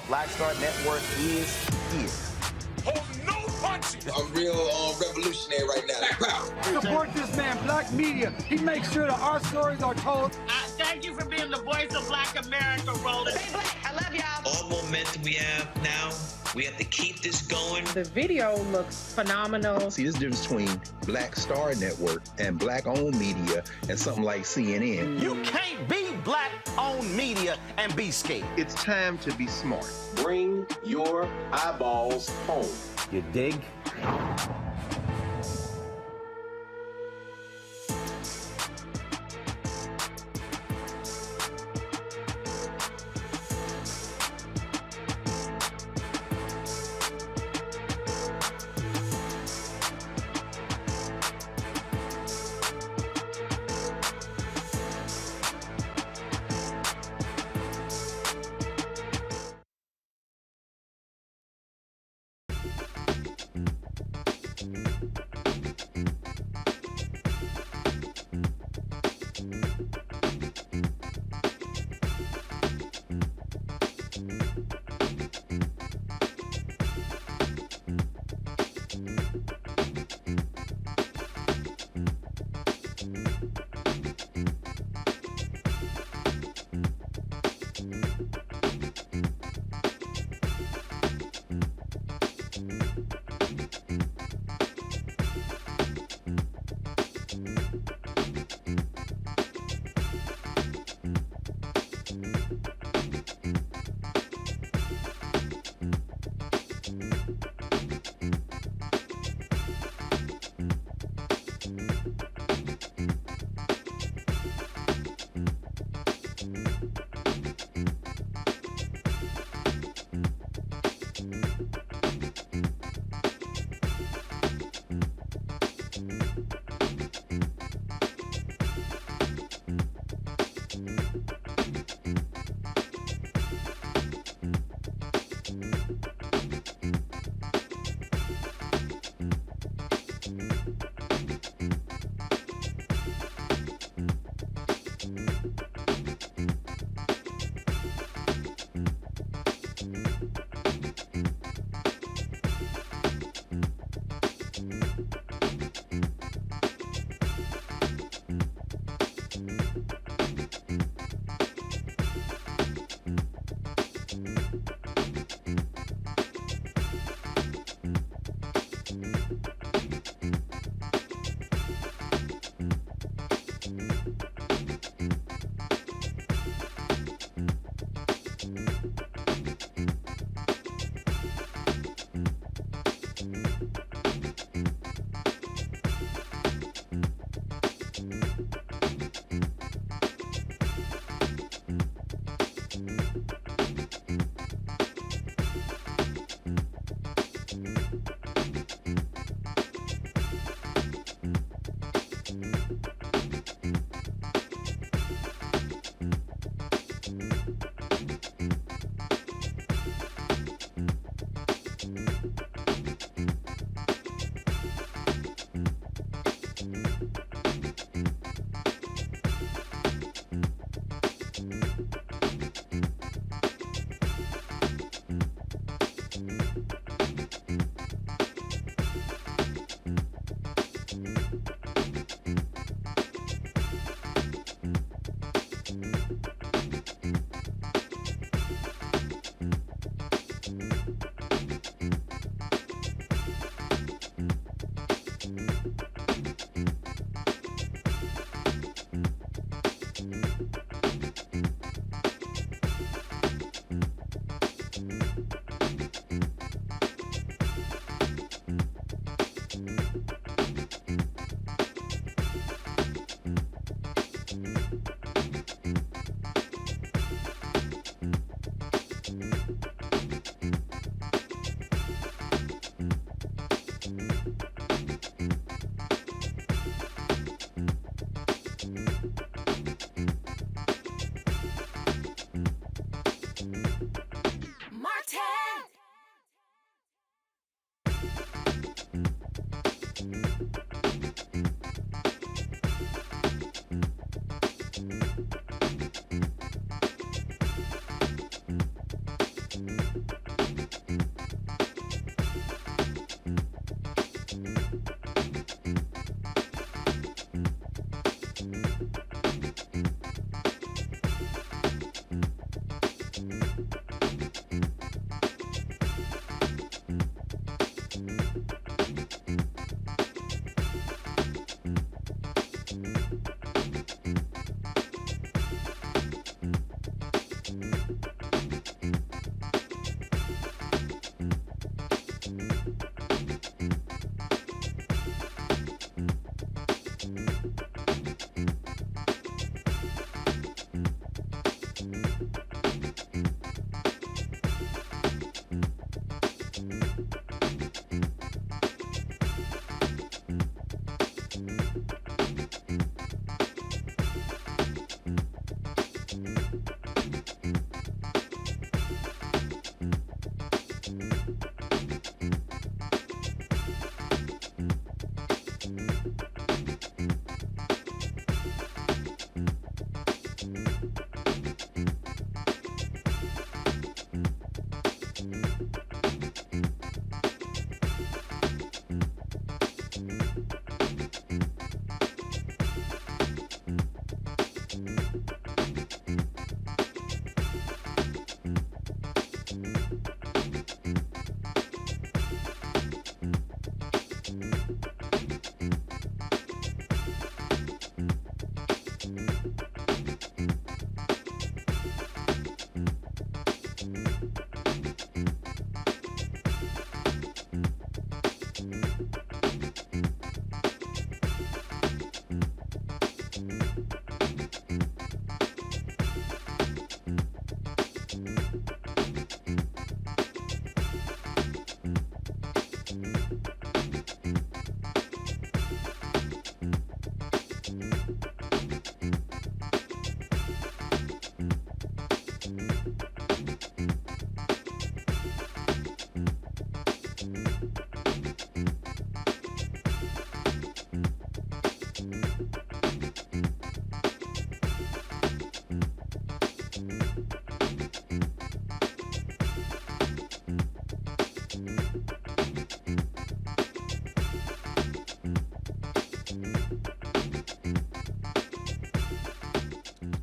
Black Star Network is here. Oh, no punches! I'm real revolutionary right now. Support this man, Black Media. He makes sure that our stories are told. Thank you for being the voice of Black America, Roland. Stay black. I love y'all. All momentum we have now, we have to keep this going. The video looks phenomenal. See, there's a difference between Black Star Network and Black-owned media and something like CNN. You can't be Black-owned media and be scared. It's time to be smart. Bring your eyeballs home. You dig?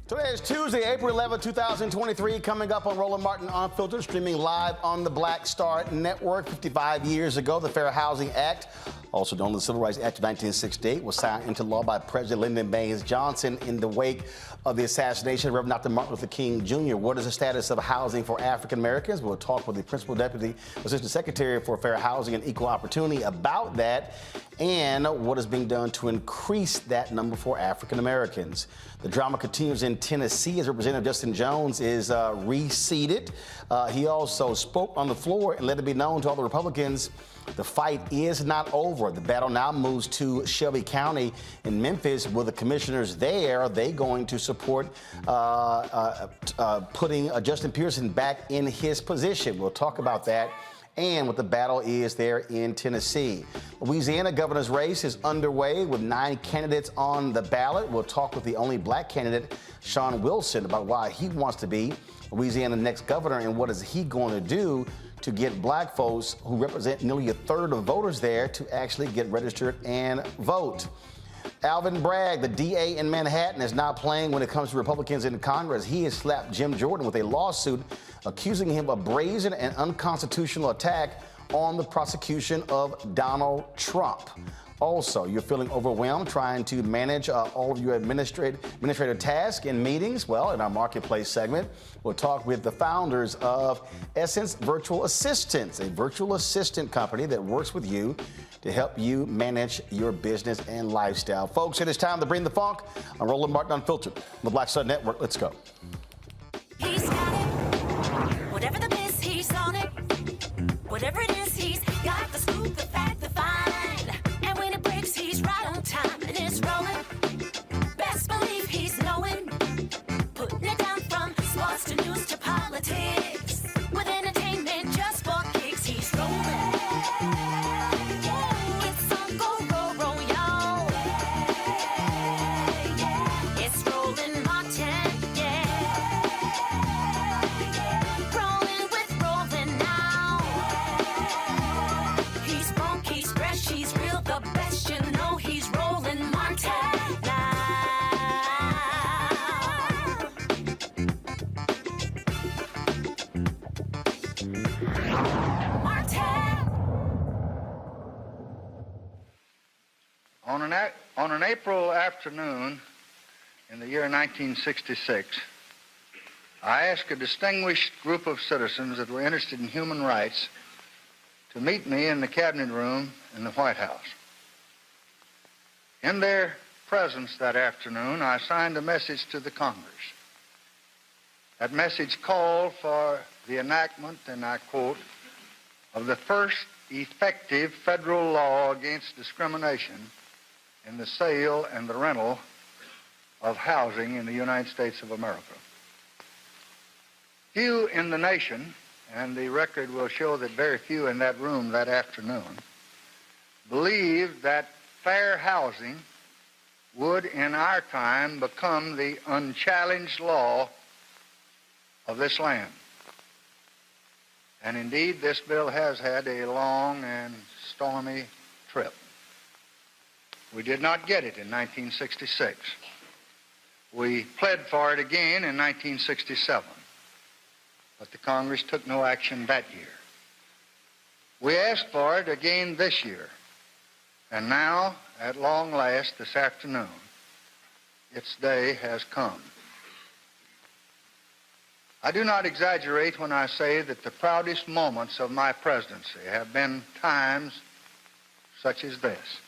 Today is Tuesday, April 11, 2023, coming up on Roland Martin Unfiltered, streaming live on the Black Star Network. 55 years ago, the Fair Housing Act, also known as the Civil Rights Act of 1968, was signed into law by President Lyndon Baines Johnson in the wake of the assassination of Reverend Dr. Martin Luther King Jr. What is the status of housing for African Americans? We'll talk with the Principal Deputy Assistant Secretary for Fair Housing and Equal Opportunity about that and what is being done to increase that number for African Americans. The drama continues in Tennessee as Representative Justin Jones is reseated. He also spoke on the floor and let it be known to all the Republicans the fight is not over. The battle now moves to Shelby County in Memphis. Will the commissioners there, are they going to support putting Justin Pearson back in his position? We'll talk about that and what the battle is there in Tennessee. Louisiana governor's race is underway with 9 candidates on the ballot. We'll talk with the only black candidate, Shawn Wilson, about why he wants to be Louisiana's next governor and what is he going to do to get black folks who represent nearly a third of voters there to actually get registered and vote. Alvin Bragg, the DA in Manhattan, is not playing when it comes to Republicans in Congress. He has slapped Jim Jordan with a lawsuit accusing him of brazen and unconstitutional attack on the prosecution of Donald Trump. Also, you're feeling overwhelmed trying to manage all of your administrative tasks and meetings. Well, in our Marketplace segment, we'll talk with the founders of Essence Virtual Assistants, a virtual assistant company that works with you to help you manage your business and lifestyle. Folks, it is time to bring the funk. I'm Roland Martin Unfiltered on the Black Star Network. Let's go. He's got it. Whatever the miss, he's on it. Whatever it is, he's got the scoop, the fact, the find. And when it breaks, he's right on time and it's rolling. Best believe he's knowing. Putting it down from sports to news to politics. With entertainment just for kicks, he's rolling. It's on Go Roll, y'all. It's Roland Martin, rolling with Roland now. He's funk, he's fresh, he's real, the best, you know he's Roland Martin now. On an April afternoon in the year 1966, I asked a distinguished group of citizens that were interested in human rights to meet me in the cabinet room in the White House. In their presence that afternoon, I signed a message to the Congress. That message called for the enactment, and I quote, of the first effective federal law against discrimination in the sale and the rental of housing in the United States of America. Few in the nation, and the record will show that very few in that room that afternoon, believed that fair housing would in our time become the unchallenged law of this land. And indeed, this bill has had a long and stormy trip. We did not get it in 1966. We pled for it again in 1967, but the Congress took no action that year. We asked for it again this year, and now, at long last, this afternoon, its day has come. I do not exaggerate when I say that the proudest moments of my presidency have been times such as this,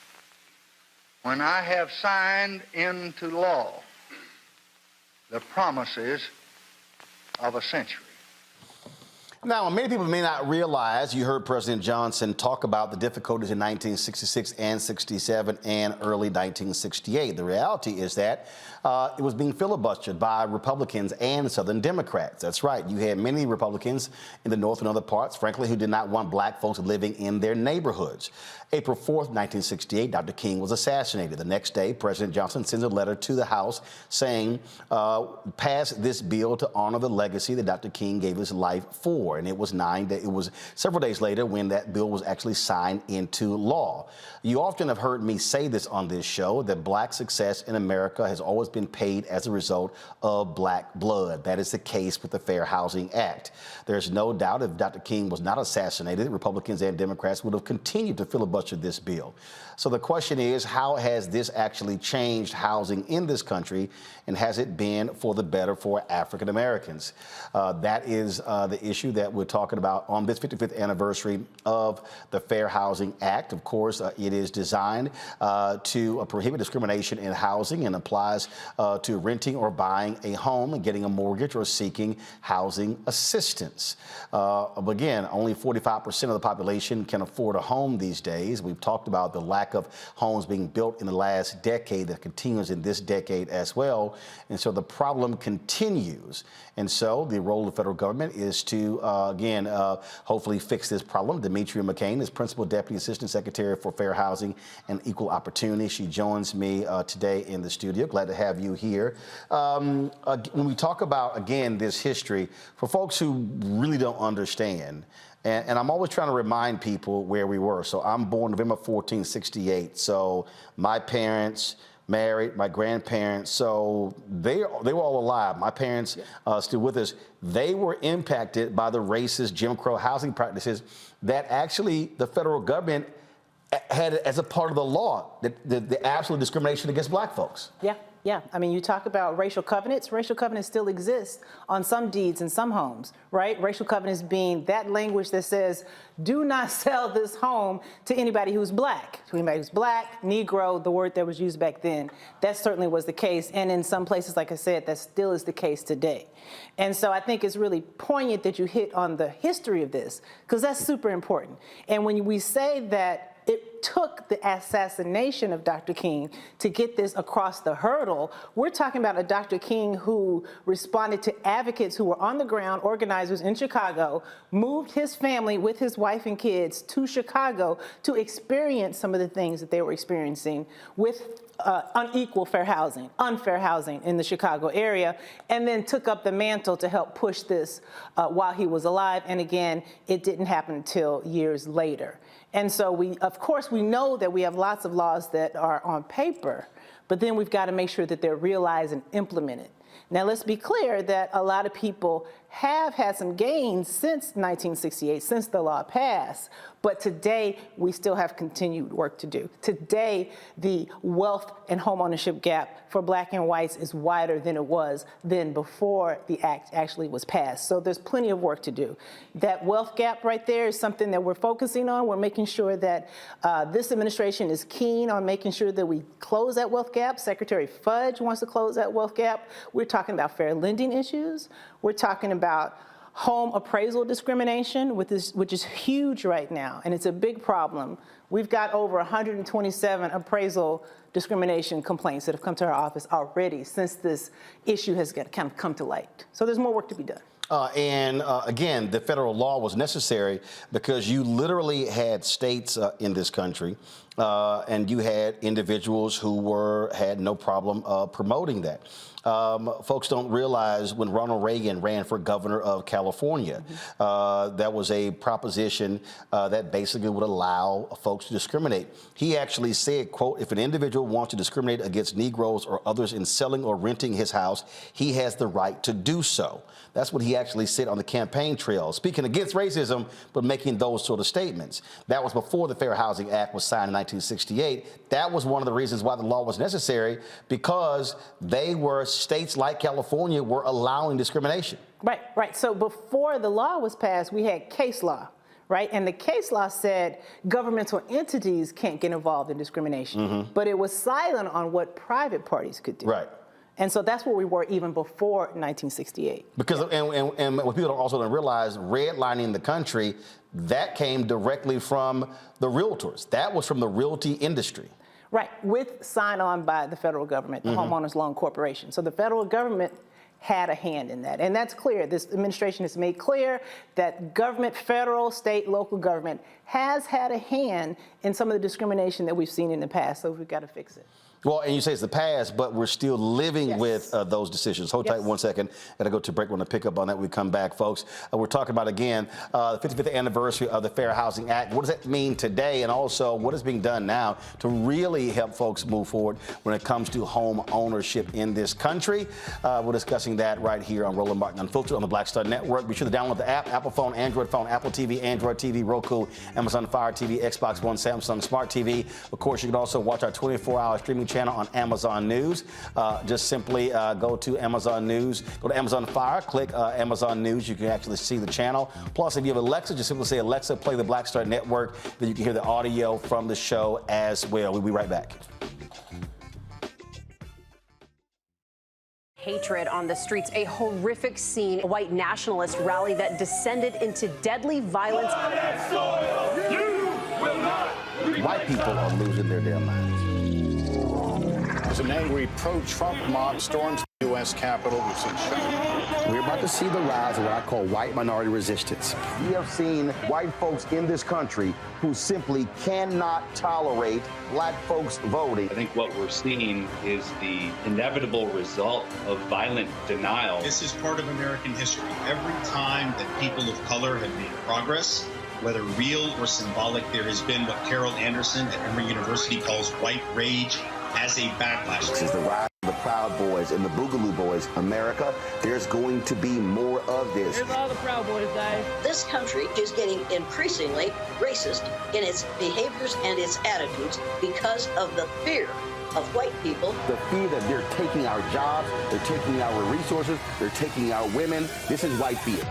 when I have signed into law the promises of a century. Now, many people may not realize, you heard President Johnson talk about the difficulties in 1966 and 67 and early 1968. The reality is that it was being filibustered by Republicans and Southern Democrats. That's right. You had many Republicans in the North and other parts, frankly, who did not want black folks living in their neighborhoods. April 4th, 1968, Dr. King was assassinated. The next day, President Johnson sends a letter to the House saying, pass this bill to honor the legacy that Dr. King gave his life for. before, and it was several days later when that bill was actually signed into law. You often have heard me say this on this show, that black success in America has always been paid as a result of black blood. That is the case with the Fair Housing Act. There's no doubt if Dr. King was not assassinated, Republicans and Democrats would have continued to filibuster this bill. So the question is, how has this actually changed housing in this country, and has it been for the better for African Americans? That is the issue that we're talking about on this 55th anniversary of the Fair Housing Act. Of course, it is designed to prohibit discrimination in housing and applies to renting or buying a home and getting a mortgage or seeking housing assistance. Again, only 45% of the population can afford a home these days. We've talked about the lack of homes being built in the last decade that continues in this decade as well. And so the problem continues. And so the role of the federal government is to, again, hopefully fix this problem. Demetria McCain is Principal Deputy Assistant Secretary for Fair Housing and Equal Opportunity. She joins me today in the studio. Glad to have you here. When we talk about, again, this history, for folks who really don't understand, and I'm always trying to remind people where we were. So I'm born November 14, 1968. So my parents married, my grandparents, so they were all alive. My parents still with us. They were impacted by the racist Jim Crow housing practices that actually the federal government had as a part of the law, the absolute discrimination against black folks. Yeah. I mean, you talk about racial covenants. Racial covenants still exist on some deeds in some homes, right? Racial covenants being that language that says, do not sell this home to anybody who's black. To anybody who's black, Negro, the word that was used back then. That certainly was the case. And in some places, like I said, that still is the case today. And so I think it's really poignant that you hit on the history of this, because that's super important. And when we say that it took the assassination of Dr. King to get this across the hurdle, we're talking about a Dr. King who responded to advocates who were on the ground, organizers in Chicago, moved his family with his wife and kids to Chicago to experience some of the things that they were experiencing with unfair housing in the Chicago area, and then took up the mantle to help push this while he was alive. And again, it didn't happen until years later. And so of course, we know that we have lots of laws that are on paper, but then we've got to make sure that they're realized and implemented. Now, let's be clear that a lot of people have had some gains since 1968, since the law passed, but today we still have continued work to do. Today, the wealth and homeownership gap for black and whites is wider than it was then before the act actually was passed. So there's plenty of work to do. That wealth gap right there is something that we're focusing on. We're making sure that this administration is keen on making sure that we close that wealth gap. Secretary Fudge wants to close that wealth gap. We're talking about fair lending issues. We're talking about home appraisal discrimination, which is huge right now, and it's a big problem. We've got over 127 appraisal discrimination complaints that have come to our office already since this issue has kind of come to light. So there's more work to be done. Again, the federal law was necessary because you literally had states in this country and you had individuals who had no problem promoting that. Folks don't realize when Ronald Reagan ran for governor of California, that was a proposition that basically would allow folks to discriminate. He actually said, quote, if an individual wants to discriminate against Negroes or others in selling or renting his house, he has the right to do so. That's what he actually said on the campaign trail, speaking against racism, but making those sort of statements. That was before the Fair Housing Act was signed in 1968. That was one of the reasons why the law was necessary, because states like California were allowing discrimination. Right. So before the law was passed, we had case law, right? And the case law said governmental entities can't get involved in discrimination, but it was silent on what private parties could do. Right. And so that's where we were even before 1968. Because, and what people also don't realize, redlining the country, that came directly from the realtors. That was from the realty industry. Right, with sign-on by the federal government, the Homeowners Loan Corporation. So the federal government had a hand in that. And that's clear. This administration has made clear that government, federal, state, local government has had a hand in some of the discrimination that we've seen in the past. So we've got to fix it. Well, and you say it's the past, but we're still living Yes. with those decisions. Hold tight Yes. 1 second. Gotta go to break. We're gonna pick up on that when we come back, folks. We're talking about, again, the 55th anniversary of the Fair Housing Act. What does that mean today? And also, what is being done now to really help folks move forward when it comes to home ownership in this country? We're discussing that right here on Roland Martin Unfiltered on the Black Star Network. Be sure to download the app, Apple phone, Android phone, Apple TV, Android TV, Roku, Amazon Fire TV, Xbox One, Samsung Smart TV. Of course, you can also watch our 24-hour streaming channel on Amazon News. Just simply go to Amazon News, go to Amazon Fire, click Amazon News. You can actually see the channel. Plus, if you have Alexa, just simply say, Alexa, play the Black Star Network. Then you can hear the audio from the show as well. We'll be right back. Hatred on the streets, a horrific scene, a white nationalist rally that descended into deadly violence. White people are losing their damn minds. As an angry pro-Trump mob storms the U.S. Capitol, we've seen shooting. We're about to see the rise of what I call white minority resistance. We have seen white folks in this country who simply cannot tolerate black folks voting. I think what we're seeing is the inevitable result of violent denial. This is part of American history. Every time that people of color have made progress, whether real or symbolic, there has been what Carol Anderson at Emory University calls white rage as a backlash. This is the rise of the Proud Boys and the Boogaloo Boys. America, there's going to be more of this. Here's all the Proud Boys, guys. This country is getting increasingly racist in its behaviors and its attitudes because of the fear of white people. The fear that they're taking our jobs, they're taking our resources, they're taking our women. This is white fear.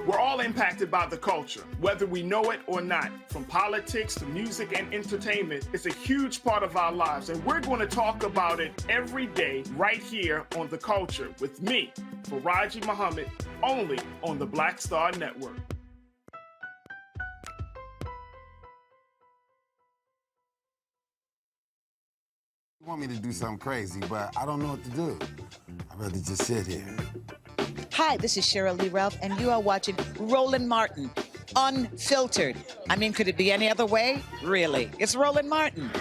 We're all impacted by the culture, whether we know it or not. From politics to music and entertainment, it's a huge part of our lives, and we're going to talk about it every day right here on The Culture with me, Faraji Muhammad, only on the Black Star Network. You want me to do something crazy, but I don't know what to do. I'd rather just sit here. Hi, this is Cheryl Lee Ralph, and you are watching Roland Martin, Unfiltered. I mean, could it be any other way? Really? It's Roland Martin.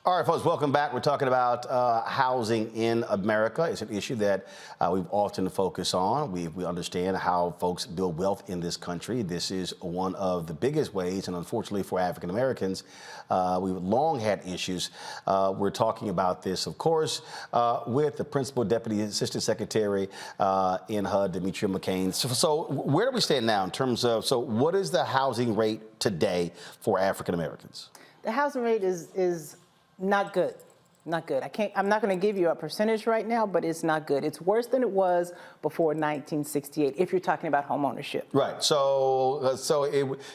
All right, folks, welcome back. We're talking about housing in America. It's an issue that we've often focused on. We understand how folks build wealth in this country. This is one of the biggest ways, and unfortunately for African Americans, we've long had issues. We're talking about this, of course, with the Principal Deputy Assistant Secretary in HUD, Demetria McCain. So where do we stand now in terms of, so what is the housing rate today for African Americans? The housing rate is not good. Not good. I'm not going to give you a percentage right now, but it's not good. It's worse than it was before 1968, if you're talking about home ownership. Right. So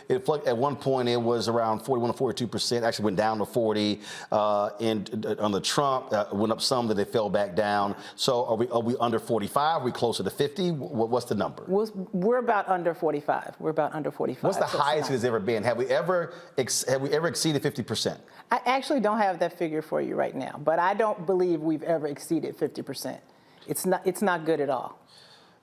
at one point it was around 41 or 42%. Actually went down to 40. On the Trump, went up some, that it fell back down. So are we under 45? Are we closer to 50? What's the number? We're about under 45. We're about under 45. What's the highest it has ever been? Have we ever exceeded 50%? I actually don't have that figure for you right now, but I don't believe we've ever exceeded 50%. It's not good at all.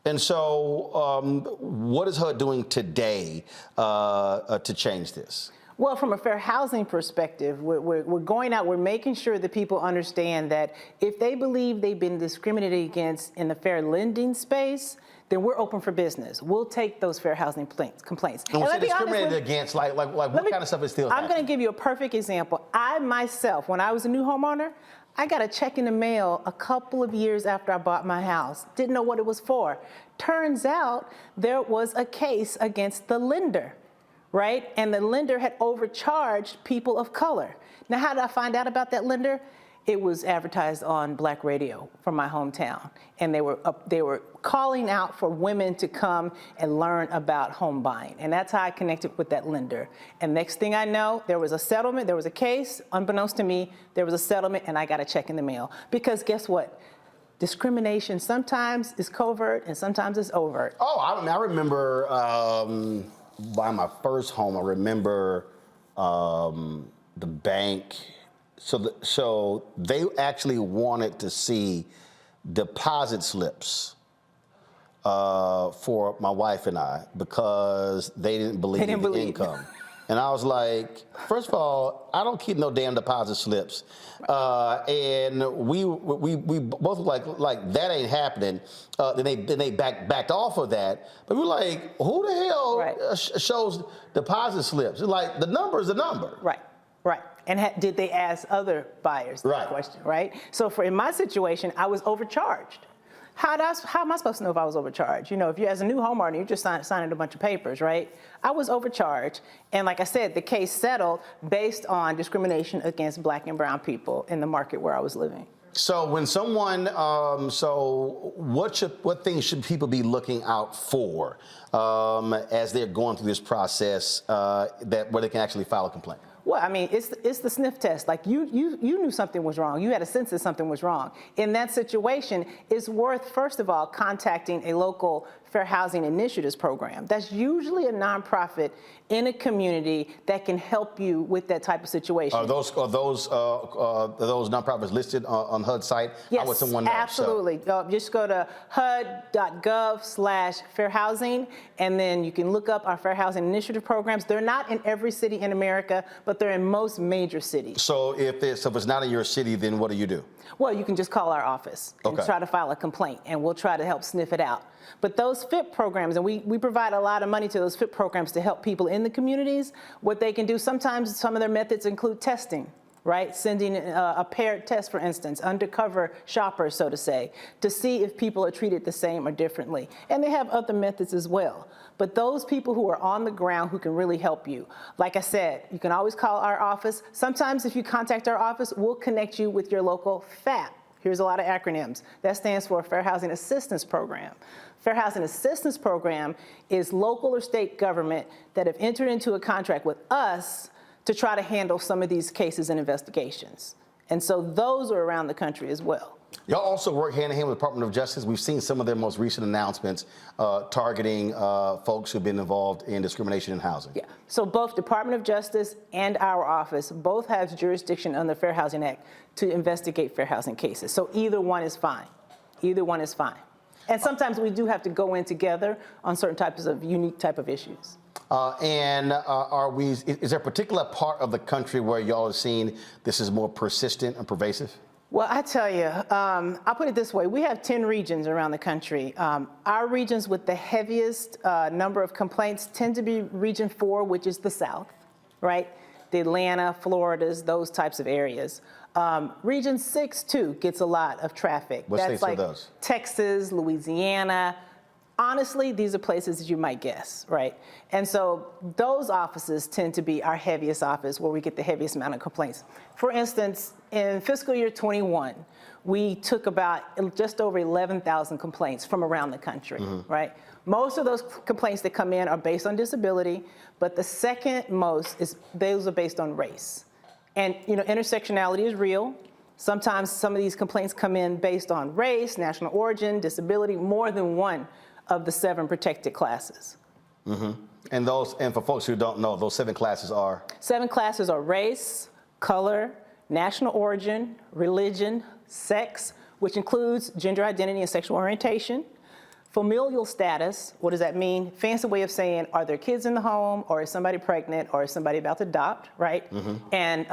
And so what is HUD doing today to change this? Well, from a fair housing perspective, we're going out, we're making sure that people understand that if they believe they've been discriminated against in the fair lending space, then we're open for business. We'll take those fair housing complaints. And when discriminated against, like what kind of stuff is still happening? I'm going to give you a perfect example. I myself, when I was a new homeowner, I got a check in the mail a couple of years after I bought my house. Didn't know what it was for. Turns out there was a case against the lender, right? And the lender had overcharged people of color. Now, how did I find out about that lender? It was advertised on Black radio from my hometown, and they were calling out for women to come and learn about home buying, and that's how I connected with that lender. And next thing I know, there was a settlement, there was a case, unbeknownst to me, there was a settlement, and I got a check in the mail. Because guess what? discrimination sometimes is covert and sometimes it's overt. Oh, I remember buying my first home. I remember the bank. So they actually wanted to see deposit slips for my wife and I because they didn't believe in the income. And I was like, first of all, I don't keep no damn deposit slips. And we both were like that ain't happening. Then they backed off of that. But we were like, who the hell shows deposit slips? It's like the number is the number. Right. And did they ask other buyers that question, right? So in my situation, I was overcharged. How am I supposed to know if I was overcharged? You know, if you're as a new homeowner, you're just signing a bunch of papers, right? I was overcharged. And like I said, the case settled based on discrimination against Black and brown people in the market where I was living. So when someone, what things should people be looking out for as they're going through this process where they can actually file a complaint? Well, I mean, it's the sniff test. Like you knew something was wrong. You had a sense that something was wrong. In that situation, it's worth, first of all, contacting a local Fair Housing Initiatives program. That's usually a nonprofit in a community that can help you with that type of situation. Are those nonprofits listed on HUD's site? Yes, how would someone know? absolutely. Just go to hud.gov/fairhousing, and then you can look up our Fair Housing Initiative programs. They're not in every city in America, but they're in most major cities. So if it's not in your city, then what do you do? Well, you can just call our office and try to file a complaint, and we'll try to help sniff it out. But those FIP programs, and we provide a lot of money to those FIP programs to help people in the communities. What they can do, sometimes some of their methods include testing, right? Sending a paired test, for instance, undercover shoppers, so to say, to see if people are treated the same or differently. And they have other methods as well. But those people who are on the ground who can really help you, like I said, you can always call our office. Sometimes if you contact our office, we'll connect you with your local FAP. Here's a lot of acronyms. That stands for Fair Housing Assistance Program. Fair Housing Assistance Program is local or state government that have entered into a contract with us to try to handle some of these cases and investigations. And so those are around the country as well. Y'all also work hand in hand with the Department of Justice. We've seen some of their most recent announcements targeting folks who've been involved in discrimination in housing. Yeah, so both Department of Justice and our office both have jurisdiction under the Fair Housing Act to investigate fair housing cases. So either one is fine. Either one is fine. And sometimes we do have to go in together on certain types of unique type of issues. Is there a particular part of the country where y'all are seeing this is more persistent and pervasive? Well, I tell you, I'll put it this way. We have 10 regions around the country. Our regions with the heaviest number of complaints tend to be Region 4, which is the South, right? The Atlanta, Floridas, those types of areas. Region 6, too, gets a lot of traffic. What states are those? Texas, Louisiana. Honestly, these are places that you might guess, right? And so those offices tend to be our heaviest office where we get the heaviest amount of complaints. For instance, in fiscal year 21, we took about just over 11,000 complaints from around the country, right? Most of those complaints that come in are based on disability, but the second most those are based on race. And intersectionality is real. Sometimes some of these complaints come in based on race, national origin, disability, more than one of the 7 protected classes. And for folks who don't know, those 7 classes are? 7 classes are race, color, national origin, religion, sex, which includes gender identity and sexual orientation, familial status. What does that mean? Fancy way of saying, are there kids in the home, or is somebody pregnant, or is somebody about to adopt, right? And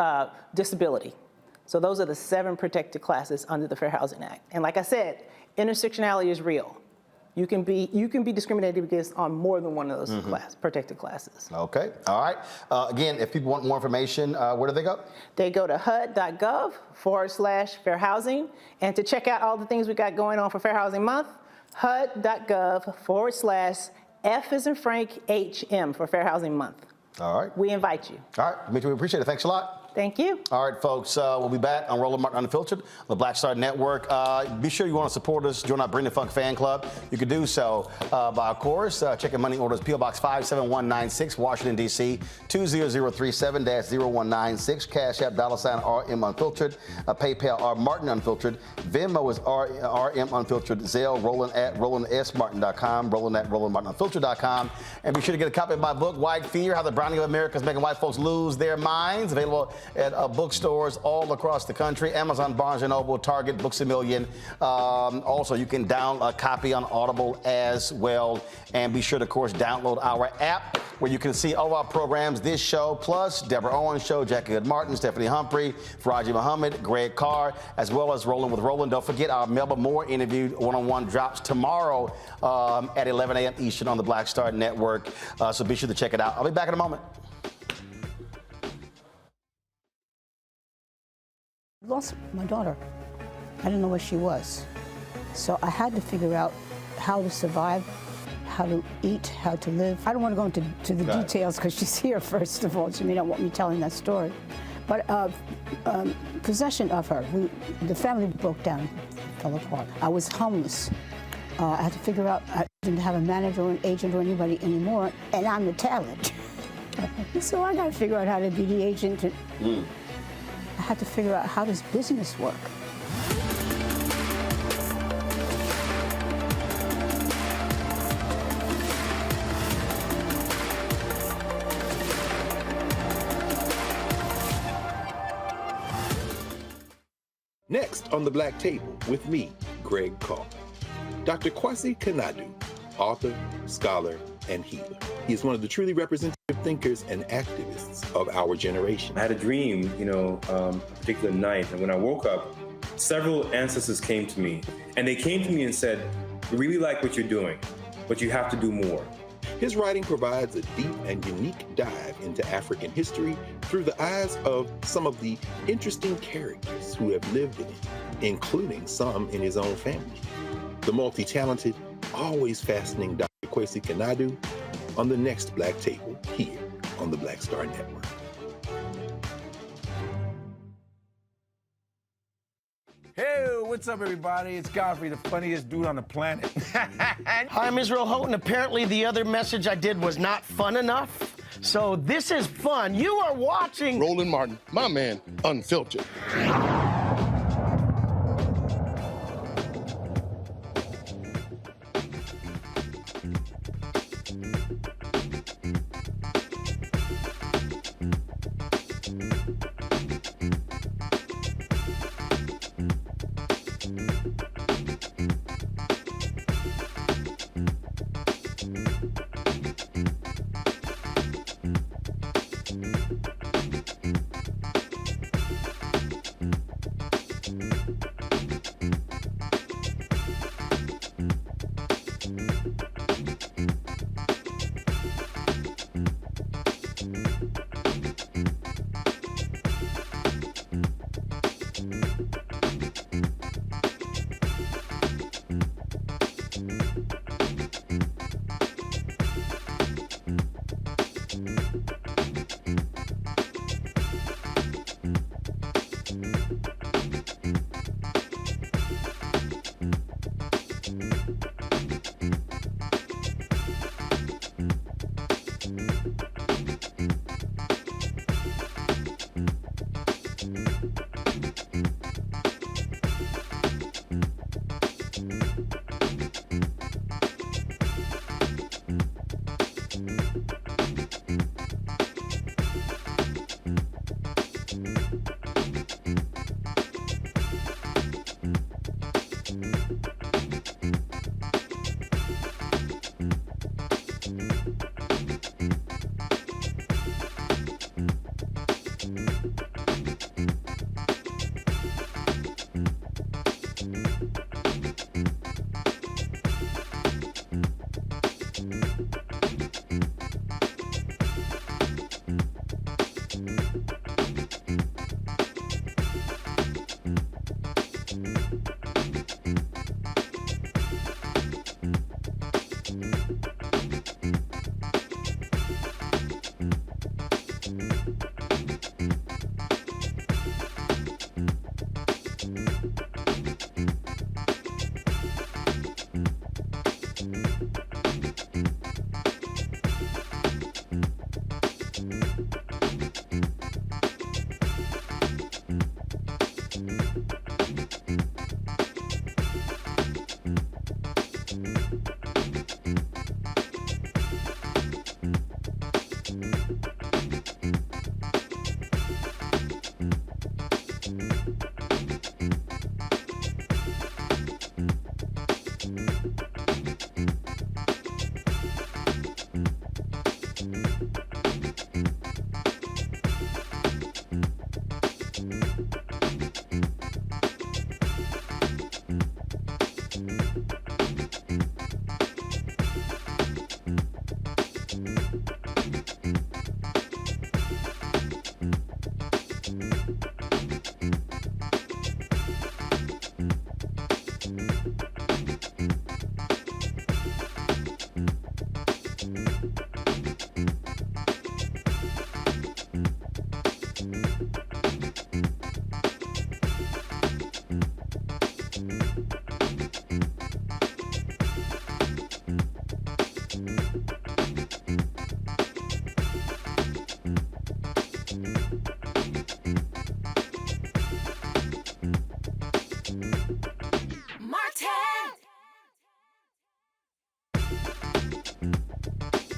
disability. So those are the 7 protected classes under the Fair Housing Act. And like I said, intersectionality is real. You can be discriminated against on more than one of those protected classes. Okay, all right. Again, if people want more information, where do they go? They go to hud.gov/fair housing. And to check out all the things we got going on for Fair Housing Month, hud.gov/F as in Frank HM for Fair Housing Month. All right. We invite you. All right, Dimitri, we appreciate it. Thanks a lot. Thank you. All right, folks, we'll be back on Roland Martin Unfiltered on the Black Star Network. Be sure you want to support us, join our Bring the Funk fan club. You can do so by, of course, checking money orders, P.O. Box 57196, Washington, D.C., 20037-0196, Cash App, $RM Unfiltered, PayPal, R Martin Unfiltered, Venmo is RM Unfiltered, Zelle, Roland at RolandSMartin.com, Roland at RolandMartinUnfiltered.com. And be sure to get a copy of my book, White Fear, How the Browning of America is Making White Folks Lose Their Minds, available at bookstores all across the country, Amazon, Barnes & Noble, Target, Books A Million. Also, you can download a copy on Audible as well. And be sure to, of course, download our app where you can see all of our programs, this show, plus Deborah Owens' show, Jackie Hood Martin, Stephanie Humphrey, Faraji Muhammad, Greg Carr, as well as Rolling with Roland. Don't forget our Melba Moore interview, one-on-one, drops tomorrow at 11 a.m. Eastern on the Black Star Network. So be sure to check it out. I'll be back in a moment. I lost my daughter. I didn't know where she was. So I had to figure out how to survive, how to eat, how to live. I don't want to go into the details because she's here, first of all. She may not want me telling that story. But possession of her, the family broke down, fell apart. I was homeless. I had to figure out, I didn't have a manager or an agent or anybody anymore, and I'm the talent. So I got to figure out how to be the agent. I had to figure out, how does business work? Next on the Black Table with me, Greg Carr. Dr. Kwasi Kanadu, author, scholar, and healer. He is one of the truly representative thinkers and activists of our generation. I had a dream, a particular night, and when I woke up, several ancestors came to me, and they came to me and said, "We really like what you're doing, but you have to do more." His writing provides a deep and unique dive into African history through the eyes of some of the interesting characters who have lived in it, including some in his own family. The multi-talented, always fascinating Dr. Kwasi Kanadu on the next Black Table here on the Black Star Network. Hey, what's up, everybody? It's Godfrey, the funniest dude on the planet. Hi, I'm Israel Houghton. Apparently, the other message I did was not fun enough. So this is fun. You are watching Roland Martin, my man, Unfiltered.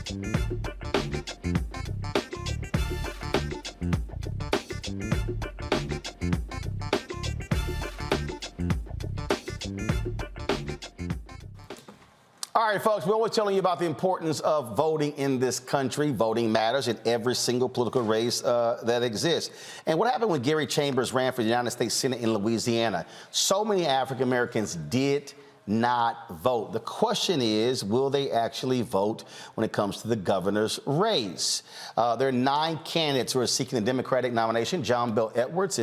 All right, folks, we're always telling you about the importance of voting in this country. Voting matters in every single political race that exists. And what happened when Gary Chambers ran for the United States Senate in Louisiana? So many African Americans did not vote. The question is, will they actually vote when it comes to the governor's race? There are 9 candidates who are seeking the Democratic nomination. John Bel Edwards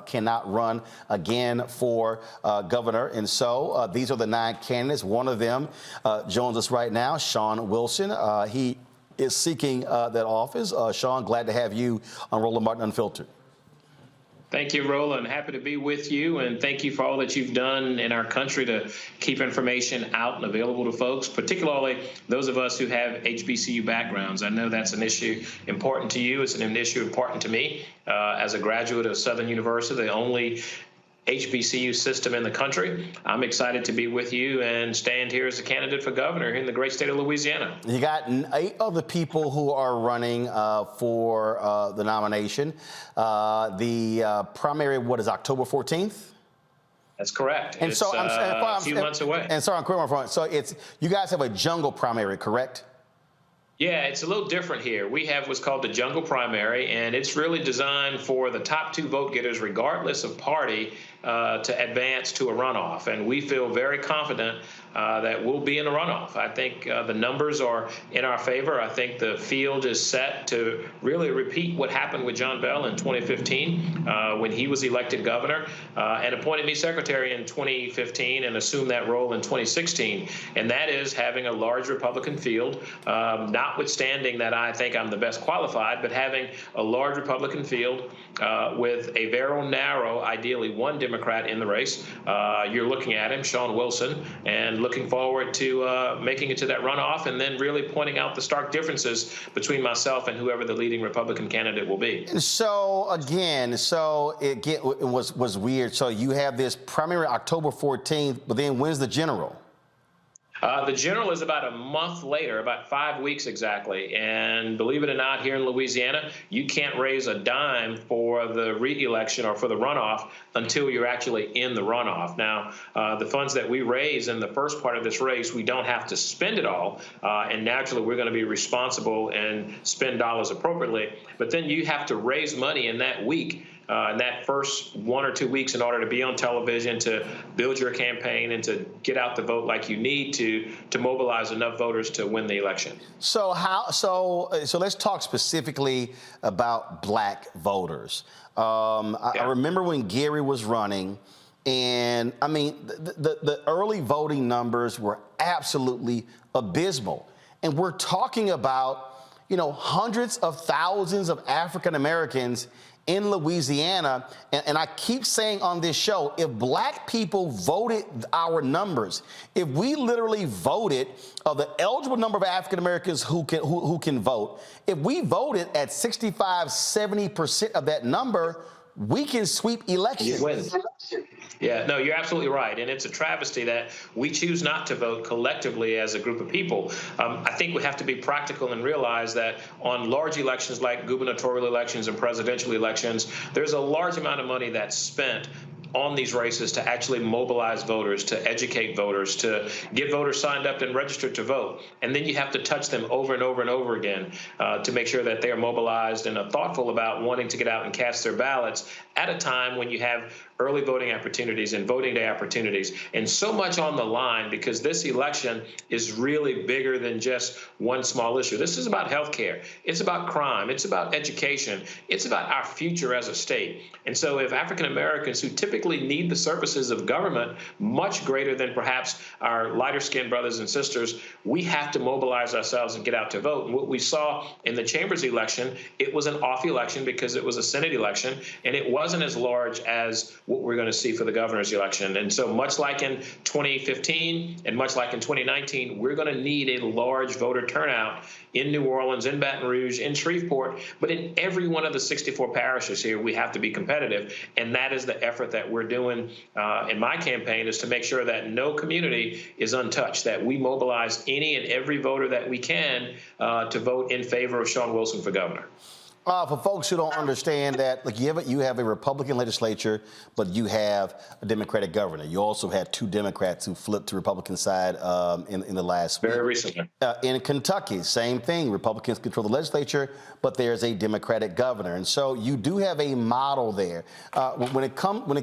cannot run again for governor. And so these are the 9 candidates. One of them joins us right now, Shawn Wilson. He is seeking that office. Shawn, glad to have you on Roland Martin Unfiltered. Thank you, Roland. Happy to be with you, and thank you for all that you've done in our country to keep information out and available to folks, particularly those of us who have HBCU backgrounds. I know that's an issue important to you. It's an issue important to me. As a graduate of Southern University, the only HBCU system in the country, I'm excited to be with you and stand here as a candidate for governor in the great state of Louisiana. You got 8 other people who are running for the nomination. The primary, what is October 14th? That's correct. And it's so I'm a few months away. And sorry, I'm quick on my front. So it's, you guys have a jungle primary, correct? Yeah, it's a little different here. We have what's called the jungle primary, and it's really designed for the top 2 vote getters, regardless of party, to advance to a runoff. And we feel very confident that we'll be in a runoff. I think the numbers are in our favor. I think the field is set to really repeat what happened with John Bell in 2015 when he was elected governor and appointed me secretary in 2015 and assumed that role in 2016. And that is having a large Republican field, notwithstanding that I think I'm the best qualified, but having a large Republican field with a very narrow, ideally 1 Democrat in the race. You're looking at him, Shawn Wilson, and looking forward to making it to that runoff and then really pointing out the stark differences between myself and whoever the leading Republican candidate will be. So again, it was weird. So you have this primary October 14th, but then when's the general? The general is about a month later, about 5 weeks exactly. And believe it or not, here in Louisiana, you can't raise a dime for the re-election or for the runoff until you're actually in the runoff. Now, the funds that we raise in the first part of this race, we don't have to spend it all. And naturally, we're going to be responsible and spend dollars appropriately. But then you have to raise money in that week. In that first 1 or 2 weeks in order to be on television, to build your campaign and to get out the vote like you need to mobilize enough voters to win the election. So let's talk specifically about Black voters. I remember when Gary was running, and I mean, the early voting numbers were absolutely abysmal. And we're talking about, hundreds of thousands of African Americans in Louisiana, and I keep saying on this show, if Black people voted our numbers, if we literally voted of the eligible number of African Americans who can vote, if we voted at 65–70% of that number, we can sweep elections. Yeah, no, you're absolutely right. And it's a travesty that we choose not to vote collectively as a group of people. I think we have to be practical and realize that on large elections like gubernatorial elections and presidential elections, there's a large amount of money that's spent on these races to actually mobilize voters, to educate voters, to get voters signed up and registered to vote. And then you have to touch them over and over and over again to make sure that they are mobilized and are thoughtful about wanting to get out and cast their ballots at a time when you have early voting opportunities and voting day opportunities, and so much on the line, because this election is really bigger than just one small issue. This is about health care. It's about crime. It's about education. It's about our future as a state. And so if African Americans who typically need the services of government much greater than perhaps our lighter-skinned brothers and sisters, we have to mobilize ourselves and get out to vote. And what we saw in the Chambers election, it was an off election because it was a Senate election, and it was wasn't as large as what we're going to see for the governor's election. And so much like in 2015 and much like in 2019, we're going to need a large voter turnout in New Orleans, in Baton Rouge, in Shreveport, but in every one of the 64 parishes here, we have to be competitive. And that is the effort that we're doing in my campaign, is to make sure that no community is untouched, that we mobilize any and every voter that we can to vote in favor of Shawn Wilson for governor. For folks who don't understand that, like you have a Republican legislature, but you have a Democratic governor. You also had 2 Democrats who flipped to Republican side in the last Very recently. In Kentucky, same thing. Republicans control the legislature, but there's a Democratic governor, and so you do have a model there. When it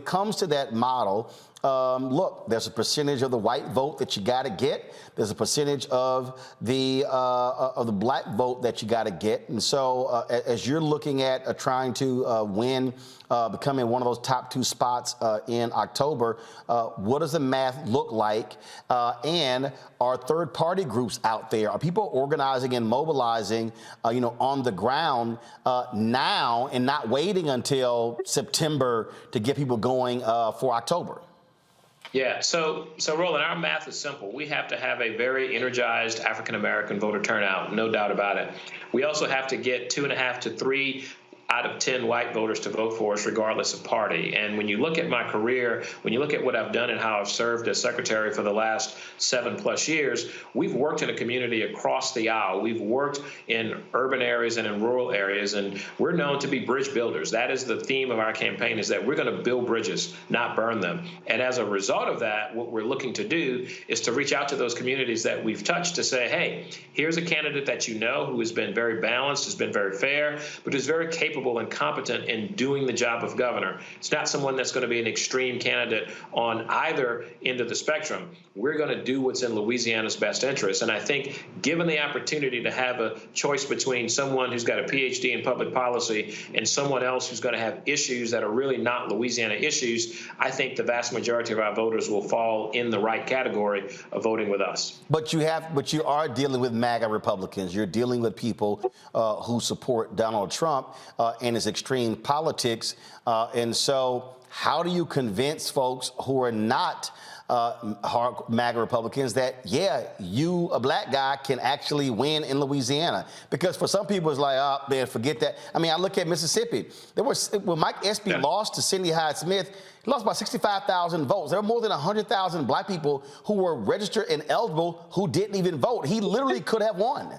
comes to that model. Look, there's a percentage of the white vote that you got to get. There's a percentage of the black vote that you got to get. And so as you're looking at trying to win, becoming one of those top 2 spots in October, what does the math look like? And are third-party groups out there? Are people organizing and mobilizing, on the ground now and not waiting until September to get people going for October? Yeah, so Roland, our math is simple. We have to have a very energized African-American voter turnout, no doubt about it. We also have to get 2.5 to 3 out of 10 white voters to vote for us, regardless of party. And when you look at my career, when you look at what I've done and how I've served as secretary for the last 7+ years, we've worked in a community across the aisle. We've worked in urban areas and in rural areas, and we're known to be bridge builders. That is the theme of our campaign, is that we're going to build bridges, not burn them. And as a result of that, what we're looking to do is to reach out to those communities that we've touched to say, hey, here's a candidate that you know who has been very balanced, has been very fair, but is very capable and competent in doing the job of governor. It's not someone that's going to be an extreme candidate on either end of the spectrum. We're going to do what's in Louisiana's best interest. And I think given the opportunity to have a choice between someone who's got a PhD in public policy and someone else who's going to have issues that are really not Louisiana issues, I think the vast majority of our voters will fall in the right category of voting with us. But you are dealing with MAGA Republicans. You're dealing with people who support Donald Trump and his extreme politics. And so how do you convince folks who are not hard MAGA Republicans that, yeah, you, a black guy, can actually win in Louisiana? Because for some people, it's like, oh, man, forget that. I mean, I look at Mississippi. When Mike Espy lost to Cindy Hyde-Smith, he lost by 65,000 votes. There were more than 100,000 black people who were registered and eligible who didn't even vote. He literally could have won.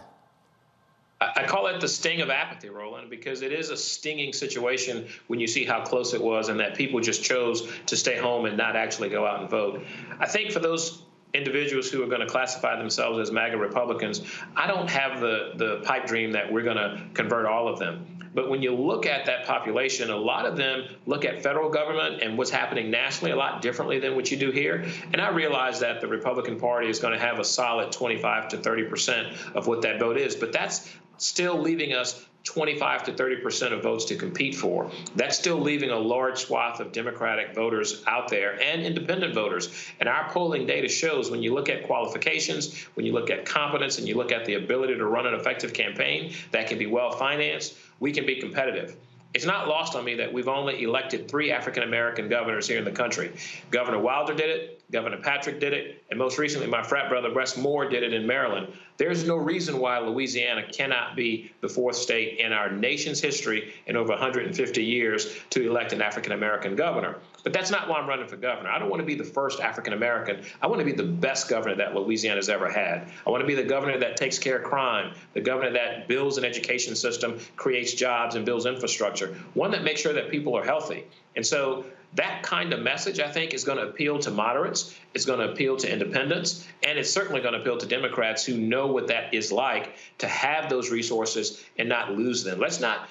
I call it the sting of apathy, Roland, because it is a stinging situation when you see how close it was and that people just chose to stay home and not actually go out and vote. I think for those individuals who are going to classify themselves as MAGA Republicans, I don't have the pipe dream that we're going to convert all of them. But when you look at that population, a lot of them look at federal government and what's happening nationally a lot differently than what you do here. And I realize that the Republican Party is going to have a solid 25 to 30% of what that vote is. But that's still leaving us 25 to 30% of votes to compete for. That's still leaving a large swath of Democratic voters out there and independent voters. And our polling data shows when you look at qualifications, when you look at competence, and you look at the ability to run an effective campaign that can be well financed, we can be competitive. It's not lost on me that we've only elected 3 African-American governors here in the country. Governor Wilder did it, Governor Patrick did it, and most recently my frat brother Wes Moore did it in Maryland. There's no reason why Louisiana cannot be the 4th state in our nation's history in over 150 years to elect an African-American governor. But that's not why I'm running for governor. I don't want to be the first African-American. I want to be the best governor that Louisiana's ever had. I want to be the governor that takes care of crime, the governor that builds an education system, creates jobs, and builds infrastructure, one that makes sure that people are healthy. And so that kind of message, I think, is going to appeal to moderates, it's going to appeal to independents, and it's certainly going to appeal to Democrats who know what that is like to have those resources and not lose them. Let's not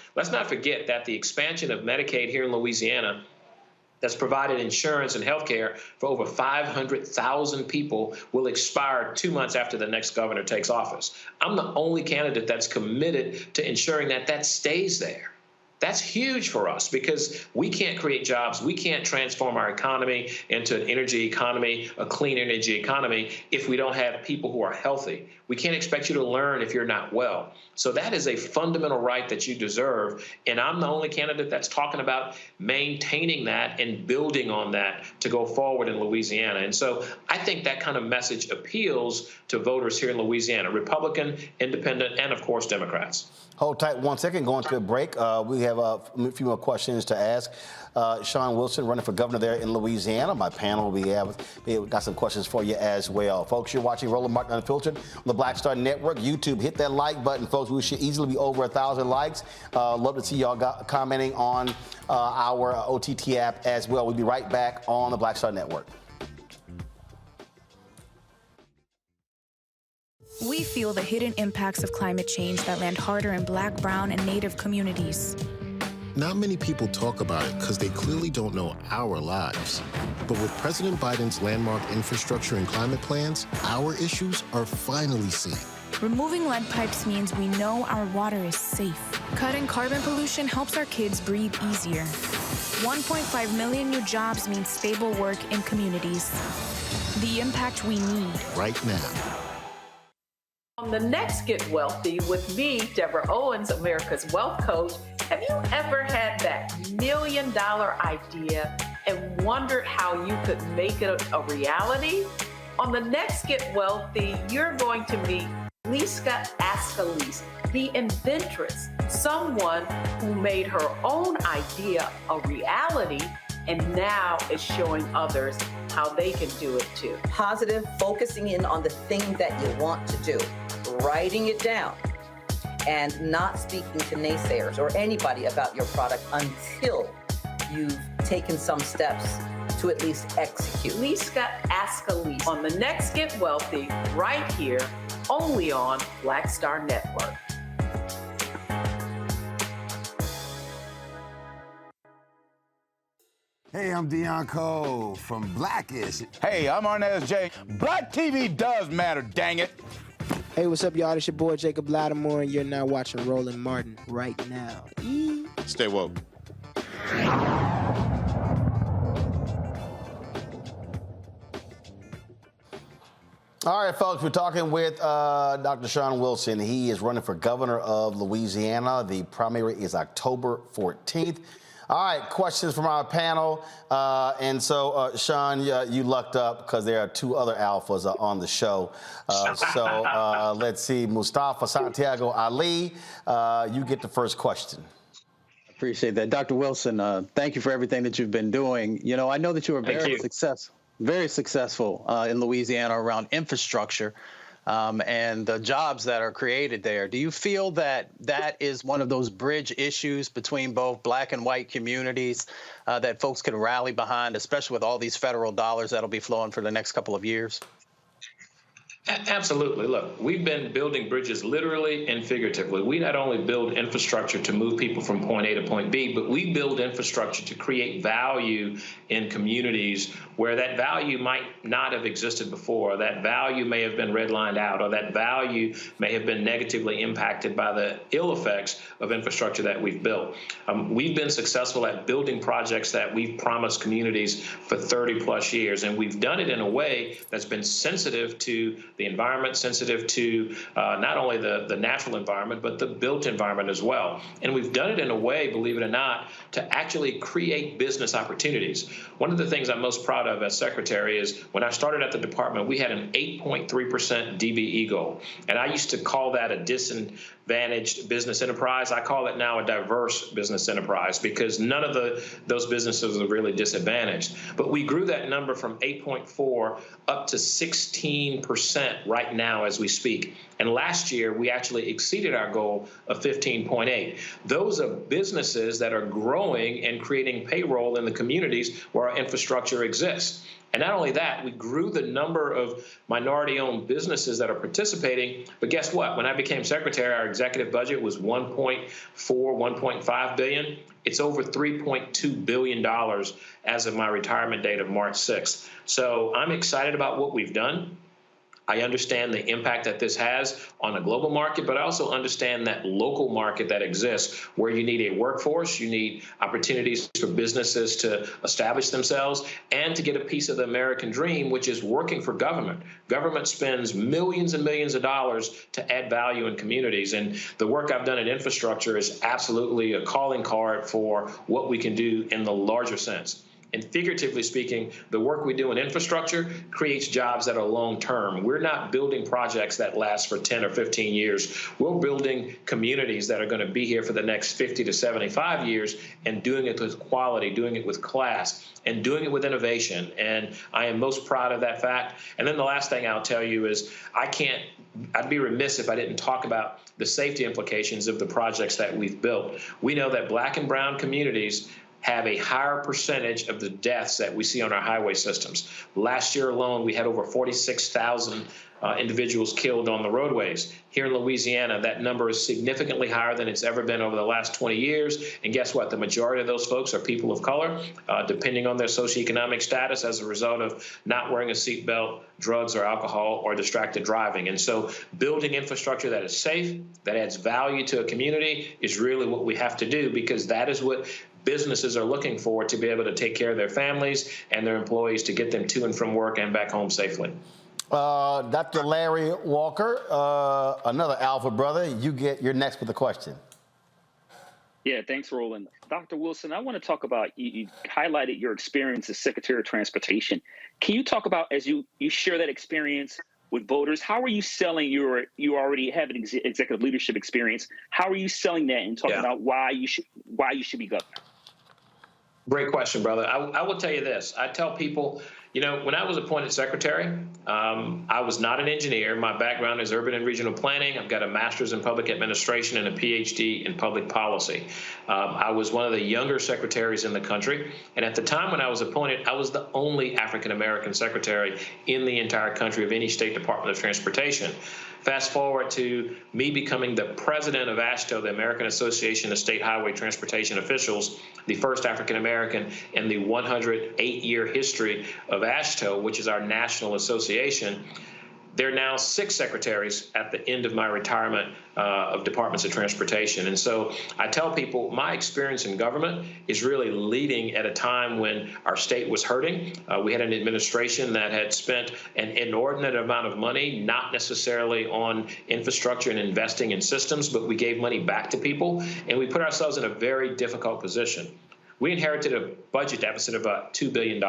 forget that the expansion of Medicaid here in Louisiana that's provided insurance and health care for over 500,000 people will expire 2 months after the next governor takes office. I'm the only candidate that's committed to ensuring that that stays there. That's huge for us because we can't create jobs. We can't transform our economy into an energy economy, a clean energy economy, if we don't have people who are healthy. We can't expect you to learn if you're not well. So that is a fundamental right that you deserve. And I'm the only candidate that's talking about maintaining that and building on that to go forward in Louisiana. And so I think that kind of message appeals to voters here in Louisiana, Republican, Independent, and of course, Democrats. Hold tight 1 second, going to a break. We have a few more questions to ask. Shawn Wilson, running for governor there in Louisiana. My panel, we got some questions for you as well. Folks, you're watching Roland Martin Unfiltered on the Black Star Network. YouTube, hit that like button, folks. We should easily be over 1,000 likes. Love to see y'all commenting on our OTT app as well. We'll be right back on the Black Star Network. We feel the hidden impacts of climate change that land harder in Black, brown, and Native communities. Not many people talk about it because they clearly don't know our lives. But with President Biden's landmark infrastructure and climate plans, our issues are finally seen. Removing lead pipes means we know our water is safe. Cutting carbon pollution helps our kids breathe easier. 1.5 million new jobs means stable work in communities. The impact we need. Right now. On the next Get Wealthy with me, Deborah Owens, America's Wealth Coach, have you ever had that $1 million idea and wondered how you could make it a reality? On the next Get Wealthy, you're going to meet Liska Askalise, the inventress, someone who made her own idea a reality and now is showing others how they can do it too. Positive, focusing in on the thing that you want to do, writing it down, and not speaking to naysayers or anybody about your product until you've taken some steps to at least execute. Liska Askalise on the next Get Wealthy, right here, only on Black Star Network. Hey, I'm Deion Cole from Blackish. Hey, I'm Arnez J. Black TV does matter, dang it. Hey, what's up, y'all? It's your boy Jacob Lattimore, and you're now watching Roland Martin right now. Stay woke. All right, folks, we're talking with Dr. Shawn Wilson. He is running for governor of Louisiana. The primary is October 14th. All right, questions from our panel. And so, Shawn, you lucked up because there are two other alphas on the show. So let's see, Mustafa Santiago Ali, you get the first question. Appreciate that. Dr. Wilson, thank you for everything that you've been doing. You know, I know that you are very successful in Louisiana around infrastructure and the jobs that are created there. Do you feel that that is one of those bridge issues between both Black and white communities that folks can rally behind, especially with all these federal dollars that'll be flowing for the next couple of years? Absolutely. Look, we've been building bridges literally and figuratively. We not only build infrastructure to move people from point A to point B, but we build infrastructure to create value in communities where that value might not have existed before. That value may have been redlined out, or that value may have been negatively impacted by the ill effects of infrastructure that we've built. We've been successful at building projects that we've promised communities for 30 plus years, and we've done it in a way that's been sensitive to the environment, sensitive to not only the natural environment, but the built environment as well. And we've done it in a way, believe it or not, to actually create business opportunities. One of the things I'm most proud of as secretary is when I started at the department, we had an 8.3% DBE goal. And I used to call that a disadvantaged business enterprise. I call it now a diverse business enterprise because none of those businesses are really disadvantaged. But we grew that number from 8.4 up to 16% right now as we speak. And last year, we actually exceeded our goal of 15.8. Those are businesses that are growing and creating payroll in the communities where our infrastructure exists. And not only that, we grew the number of minority-owned businesses that are participating. But guess what? When I became secretary, our executive budget was $1.4, $1.5 billion. It's over $3.2 billion as of my retirement date of March 6th. So I'm excited about what we've done. I understand the impact that this has on a global market, but I also understand that local market that exists where you need a workforce, you need opportunities for businesses to establish themselves and to get a piece of the American dream, which is working for government. Government spends millions and millions of dollars to add value in communities. And the work I've done in infrastructure is absolutely a calling card for what we can do in the larger sense. And figuratively speaking, the work we do in infrastructure creates jobs that are long-term. We're not building projects that last for 10 or 15 years. We're building communities that are going to be here for the next 50 to 75 years and doing it with quality, doing it with class, and doing it with innovation. And I am most proud of that fact. And then the last thing I'll tell you is I'd be remiss if I didn't talk about the safety implications of the projects that we've built. We know that Black and brown communities have a higher percentage of the deaths that we see on our highway systems. Last year alone, we had over 46,000 individuals killed on the roadways. Here in Louisiana, that number is significantly higher than it's ever been over the last 20 years. And guess what? The majority of those folks are people of color, depending on their socioeconomic status as a result of not wearing a seatbelt, drugs or alcohol, or distracted driving. And so building infrastructure that is safe, that adds value to a community is really what we have to do, because that is what businesses are looking for to be able to take care of their families and their employees to get them to and from work and back home safely. Dr. Larry Walker, another Alpha brother, you're next with a question. Yeah, thanks, Roland. Dr. Wilson, I want to talk about, you highlighted your experience as Secretary of Transportation. Can you talk about, as you share that experience with voters, how are you selling you already have an executive leadership experience, how are you selling that and talking about why you should be governor? Great question, brother. I will tell you this. I tell people, when I was appointed secretary, I was not an engineer. My background is urban and regional planning. I've got a master's in public administration and a PhD in public policy. I was one of the younger secretaries in the country. And at the time when I was appointed, I was the only African-American secretary in the entire country of any state department of transportation. Fast forward to me becoming the president of AASHTO, the American Association of State Highway Transportation Officials, the first African-American in the 108-year history of AASHTO, which is our national association. There are now 6 secretaries at the end of my retirement of departments of transportation. And so I tell people my experience in government is really leading at a time when our state was hurting. We had an administration that had spent an inordinate amount of money, not necessarily on infrastructure and investing in systems, but we gave money back to people, and we put ourselves in a very difficult position. We inherited a budget deficit of about $2 billion,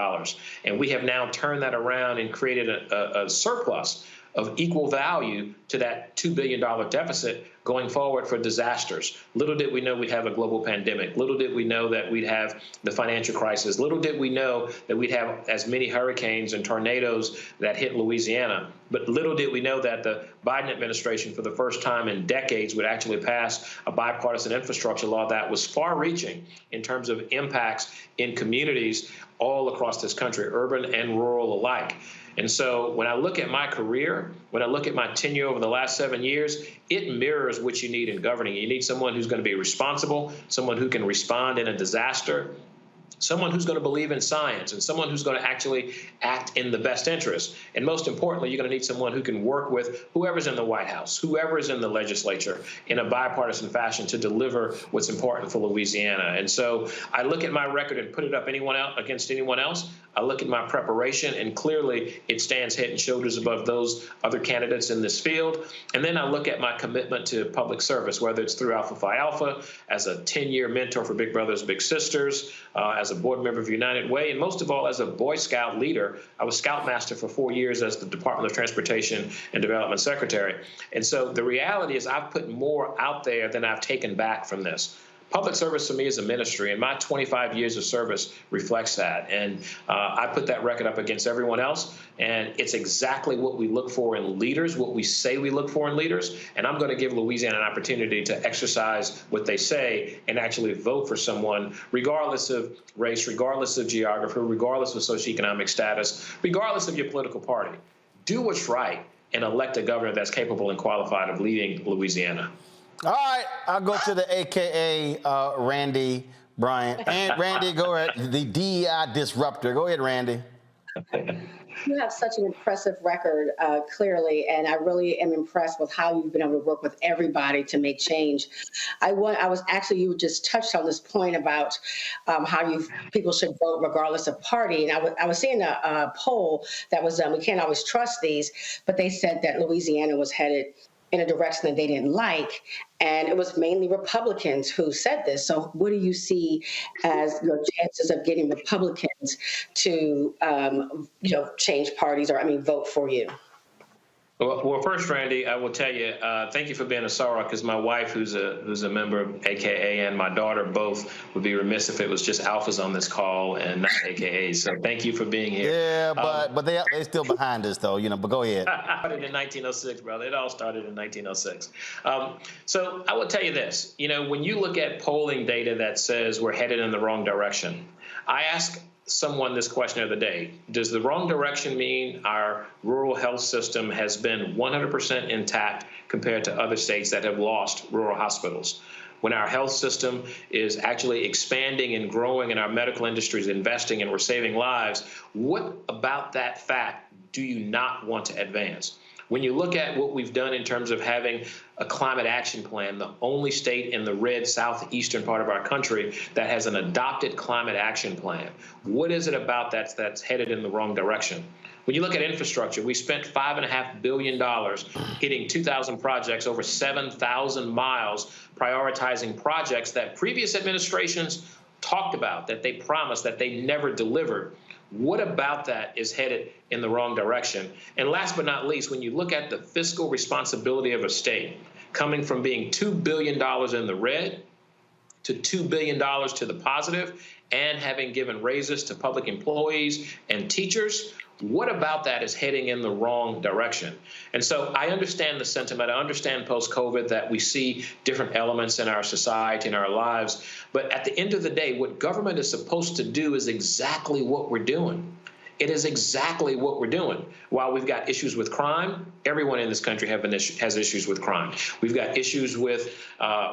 and we have now turned that around and created a surplus of equal value to that $2 billion deficit going forward for disasters. Little did we know we'd have a global pandemic. Little did we know that we'd have the financial crisis. Little did we know that we'd have as many hurricanes and tornadoes that hit Louisiana. But little did we know that the Biden administration, for the first time in decades, would actually pass a bipartisan infrastructure law that was far-reaching in terms of impacts in communities all across this country, urban and rural alike. And so when I look at my career, when I look at my tenure over the last 7 years, it mirrors what you need in governing. You need someone who's going to be responsible, someone who can respond in a disaster, someone who's going to believe in science, and someone who's going to actually act in the best interest. And most importantly, you're going to need someone who can work with whoever's in the White House, whoever's in the legislature in a bipartisan fashion to deliver what's important for Louisiana. And so I look at my record and put it up against anyone else. I look at my preparation, and clearly it stands head and shoulders above those other candidates in this field. And then I look at my commitment to public service, whether it's through Alpha Phi Alpha, as a 10-year mentor for Big Brothers Big Sisters, as a board member of United Way, and most of all, as a Boy Scout leader. I was Scoutmaster for 4 years as the Department of Transportation and Development Secretary. And so the reality is I've put more out there than I've taken back from this. Public service for me is a ministry, and my 25 years of service reflects that. And I put that record up against everyone else, and it's exactly what we look for in leaders, what we say we look for in leaders. And I'm going to give Louisiana an opportunity to exercise what they say and actually vote for someone, regardless of race, regardless of geography, regardless of socioeconomic status, regardless of your political party. Do what's right and elect a governor that's capable and qualified of leading Louisiana. All right, I'll go to the AKA Randy Bryant. And Randy, go ahead. The DEI disruptor. Go ahead, Randy. You have such an impressive record, clearly, and I really am impressed with how you've been able to work with everybody to make change. You just touched on this point about how people should vote regardless of party, and I was seeing a poll that was we can't always trust these, but they said that Louisiana was headed in a direction that they didn't like, and it was mainly Republicans who said this. So what do you see as your chances of getting Republicans to, change parties or, vote for you? Well, first, Randy, I will tell you, thank you for being a sorrow, because my wife, who's a member of AKA, and my daughter both would be remiss if it was just alphas on this call and not AKA. So thank you for being here. Yeah, but they're still behind us, though, but go ahead. Started in 1906, brother. It all started in 1906. So I will tell you this, when you look at polling data that says we're headed in the wrong direction, I ask someone this question of the day: does the wrong direction mean our rural health system has been 100% intact compared to other states that have lost rural hospitals? When our health system is actually expanding and growing and our medical industry is investing and we're saving lives, what about that fact do you not want to advance? When you look at what we've done in terms of having a climate action plan, the only state in the red southeastern part of our country that has an adopted climate action plan, what is it about that's headed in the wrong direction? When you look at infrastructure, we spent $5.5 billion hitting 2,000 projects, over 7,000 miles, prioritizing projects that previous administrations talked about, that they promised, that they never delivered. What about that is headed in the wrong direction? And last but not least, when you look at the fiscal responsibility of a state, coming from being $2 billion in the red to $2 billion to the positive, and having given raises to public employees and teachers, what about that is heading in the wrong direction? And so I understand the sentiment. I understand post-COVID that we see different elements in our society and our lives. But at the end of the day, what government is supposed to do is exactly what we're doing. It is exactly what we're doing. While we've got issues with crime, everyone in this country has issues with crime. We've got issues with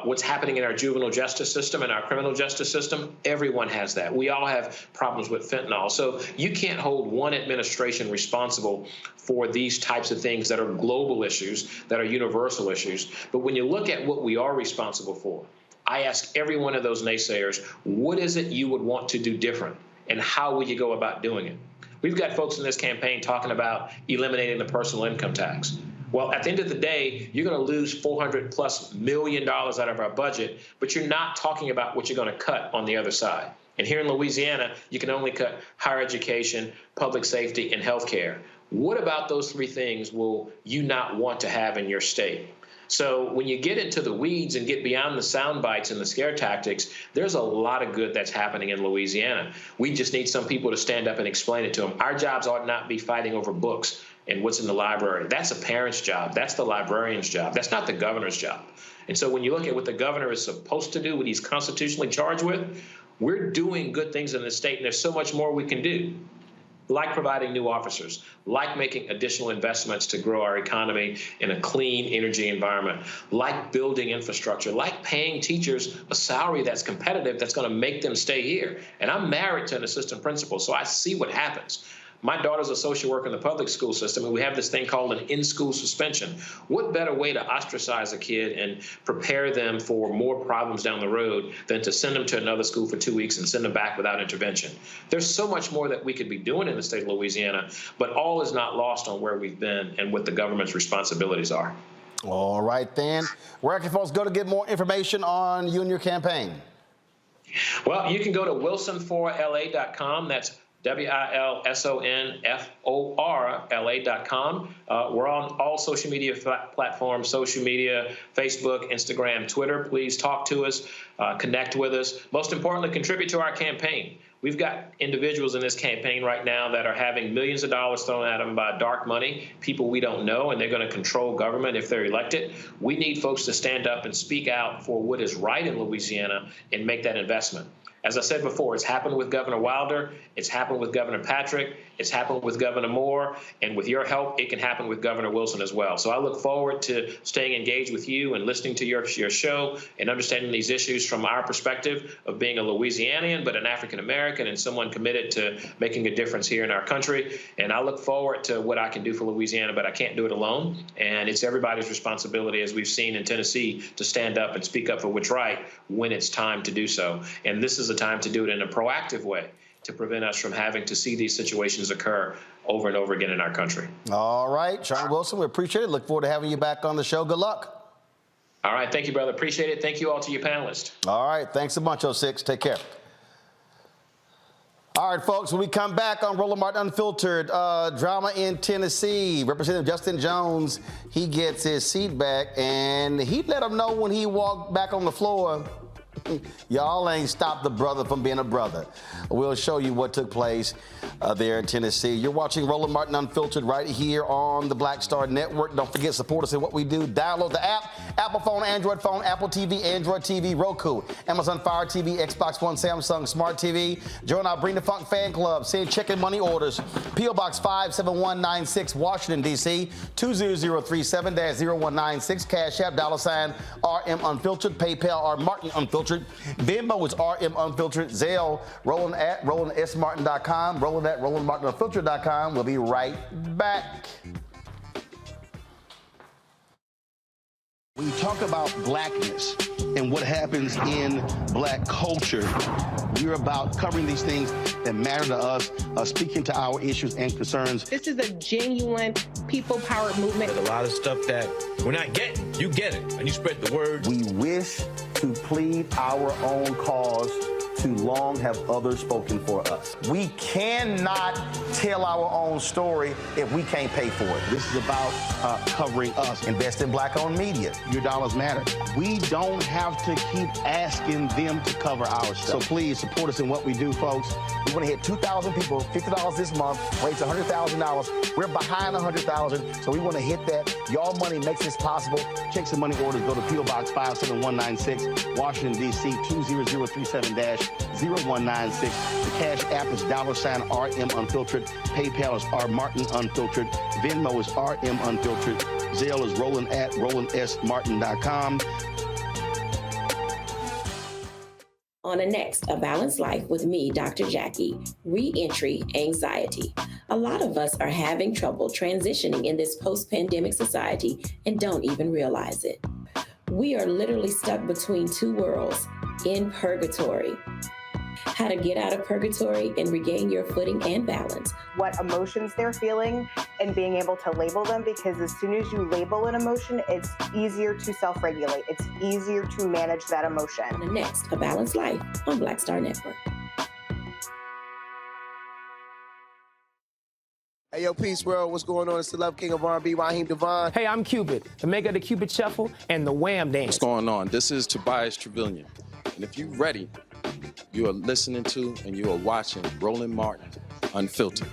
what's happening in our juvenile justice system and our criminal justice system. Everyone has that. We all have problems with fentanyl. So you can't hold one administration responsible for these types of things that are global issues, that are universal issues. But when you look at what we are responsible for, I ask every one of those naysayers, what is it you would want to do different? And how will you go about doing it? We've got folks in this campaign talking about eliminating the personal income tax. Well, at the end of the day, you're going to lose $400+ million out of our budget, but you're not talking about what you're going to cut on the other side. And here in Louisiana, you can only cut higher education, public safety, and health care. What about those three things will you not want to have in your state? So when you get into the weeds and get beyond the sound bites and the scare tactics, there's a lot of good that's happening in Louisiana. We just need some people to stand up and explain it to them. Our jobs ought not be fighting over books and what's in the library. That's a parent's job. That's the librarian's job. That's not the governor's job. And so when you look at what the governor is supposed to do, what he's constitutionally charged with, we're doing good things in this state, and there's so much more we can do. Like providing new officers, like making additional investments to grow our economy in a clean energy environment, like building infrastructure, like paying teachers a salary that's competitive, that's going to make them stay here. And I'm married to an assistant principal, so I see what happens. My daughter's a social worker in the public school system, and we have this thing called an in-school suspension. What better way to ostracize a kid and prepare them for more problems down the road than to send them to another school for 2 weeks and send them back without intervention? There's so much more that we could be doing in the state of Louisiana, but all is not lost on where we've been and what the government's responsibilities are. All right, then. Where can folks go to get more information on you and your campaign? Well, you can go to wilsonforla.com. That's WILSONFORLA.com. We're on all social media platforms, social media, Facebook, Instagram, Twitter. Please talk to us, connect with us. Most importantly, contribute to our campaign. We've got individuals in this campaign right now that are having millions of dollars thrown at them by dark money, people we don't know, and they're going to control government if they're elected. We need folks to stand up and speak out for what is right in Louisiana and make that investment. As I said before, it's happened with Governor Wilder, it's happened with Governor Patrick, it's happened with Governor Moore, and with your help, it can happen with Governor Wilson as well. So I look forward to staying engaged with you and listening to your show and understanding these issues from our perspective of being a Louisianian, but an African American and someone committed to making a difference here in our country. And I look forward to what I can do for Louisiana, but I can't do it alone. And it's everybody's responsibility, as we've seen in Tennessee, to stand up and speak up for what's right when it's time to do so. And this is a time to do it in a proactive way to prevent us from having to see these situations occur over and over again in our country. All right, Shawn Wilson, we appreciate it. Look forward to having you back on the show. Good luck. All right, thank you, brother. Appreciate it. Thank you all to your panelists. All right, thanks a bunch, 06. Take care. All right, folks, when we come back on Roland Martin Unfiltered, drama in Tennessee. Representative Justin Jones, he gets his seat back, and he let him know when he walked back on the floor, y'all ain't stopped the brother from being a brother. We'll show you what took place there in Tennessee. You're watching Roland Martin Unfiltered right here on the Black Star Network. Don't forget, support us in what we do. Download the app, Apple phone, Android phone, Apple TV, Android TV, Roku, Amazon Fire TV, Xbox One, Samsung Smart TV. Join our Bring the Funk fan club. Send check and money orders. P.O. Box 57196, Washington, D.C. 20037-0196. Cash App, $RM Unfiltered. PayPal, R Martin Unfiltered. Venmo is RM Unfiltered. Zelle, Roland at RolandSMartin.com. Roland at RolandMartinUnfiltered.com. We'll be right back. When you talk about blackness and what happens in black culture, we're about covering these things that matter to us, speaking to our issues and concerns. This is a genuine people-powered movement. There's a lot of stuff that we're not getting. You get it, and you spread the word. We wish to plead our own cause. Too long have others spoken for us. We cannot tell our own story if we can't pay for it. This is about covering us. Invest in black-owned media. Your dollars matter. We don't have to keep asking them to cover our stuff. So please support us in what we do, folks. We want to hit 2,000 people, $50 this month, raise $100,000. We're behind $100,000, so we want to hit that. Y'all money makes this possible. Check some money orders. Go to P.O. Box 57196, Washington, D.C. 20037-0196. The Cash App is $RM Unfiltered. PayPal is R Martin Unfiltered. Venmo is RM Unfiltered. Zelle is Roland at RolandSMartin.com. On the next, A Balanced Life with me, Dr. Jackie, Reentry Anxiety. A lot of us are having trouble transitioning in this post-pandemic society and don't even realize it. We are literally stuck between two worlds, in purgatory. How to get out of purgatory and regain your footing and balance. What emotions they're feeling and being able to label them, because as soon as you label an emotion, it's easier to self-regulate. It's easier to manage that emotion. The next, A Balanced Life on Black Star Network. Hey, yo, Peace World, what's going on? It's the Love King of R&B, Raheem Devon. Hey, I'm Cupid, the maker of the Cupid Shuffle and the Wham Dance. What's going on? This is Tobias Trevelyan. And if you're ready, you are listening to and you are watching Roland Martin Unfiltered.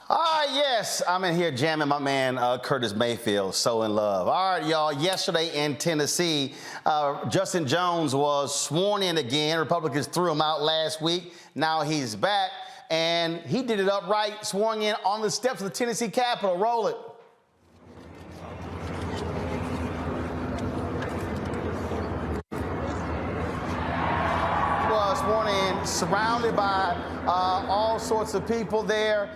Yes, I'm in here jamming my man Curtis Mayfield, So in Love. All right, y'all, yesterday in Tennessee, Justin Jones was sworn in again. Republicans threw him out last week. Now he's back, and he did it upright, sworn in on the steps of the Tennessee Capitol. Roll it. Sworn in, surrounded by all sorts of people there.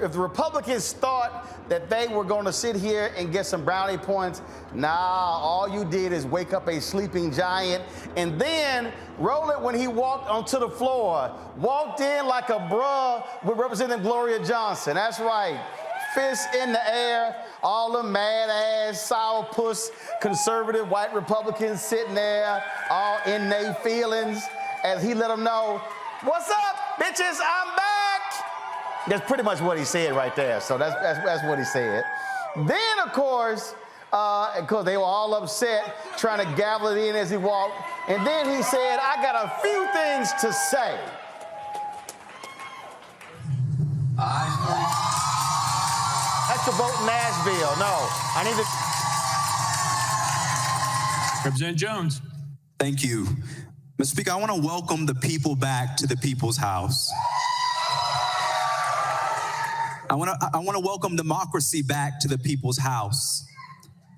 If the Republicans thought that they were going to sit here and get some brownie points, nah, all you did is wake up a sleeping giant. And then Roland, when he walked onto the floor, walked in like a bruh with Representative Gloria Johnson. That's right. Fists in the air, all the mad-ass, sourpuss, conservative white Republicans sitting there, all in their feelings, as he let them know, what's up, bitches, I'm back. That's pretty much what he said right there. So that's what he said. Then, of course, because they were all upset, trying to gavel it in as he walked. And then he said, I got a few things to say. That's the vote in Nashville. No, I need to. Representative Jones. Thank you. Mr. Speaker, I want to welcome the people back to the people's house. I want to welcome democracy back to the people's house.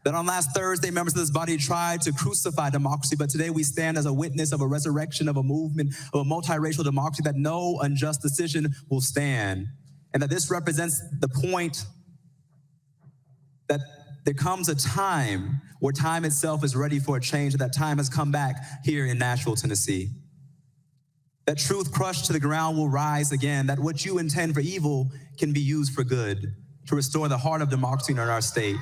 That on last Thursday, members of this body tried to crucify democracy, but today we stand as a witness of a resurrection of a movement of a multiracial democracy that no unjust decision will stand. And that this represents the point that there comes a time where time itself is ready for a change, that time has come back here in Nashville, Tennessee. That truth crushed to the ground will rise again, that what you intend for evil can be used for good, to restore the heart of democracy in our state.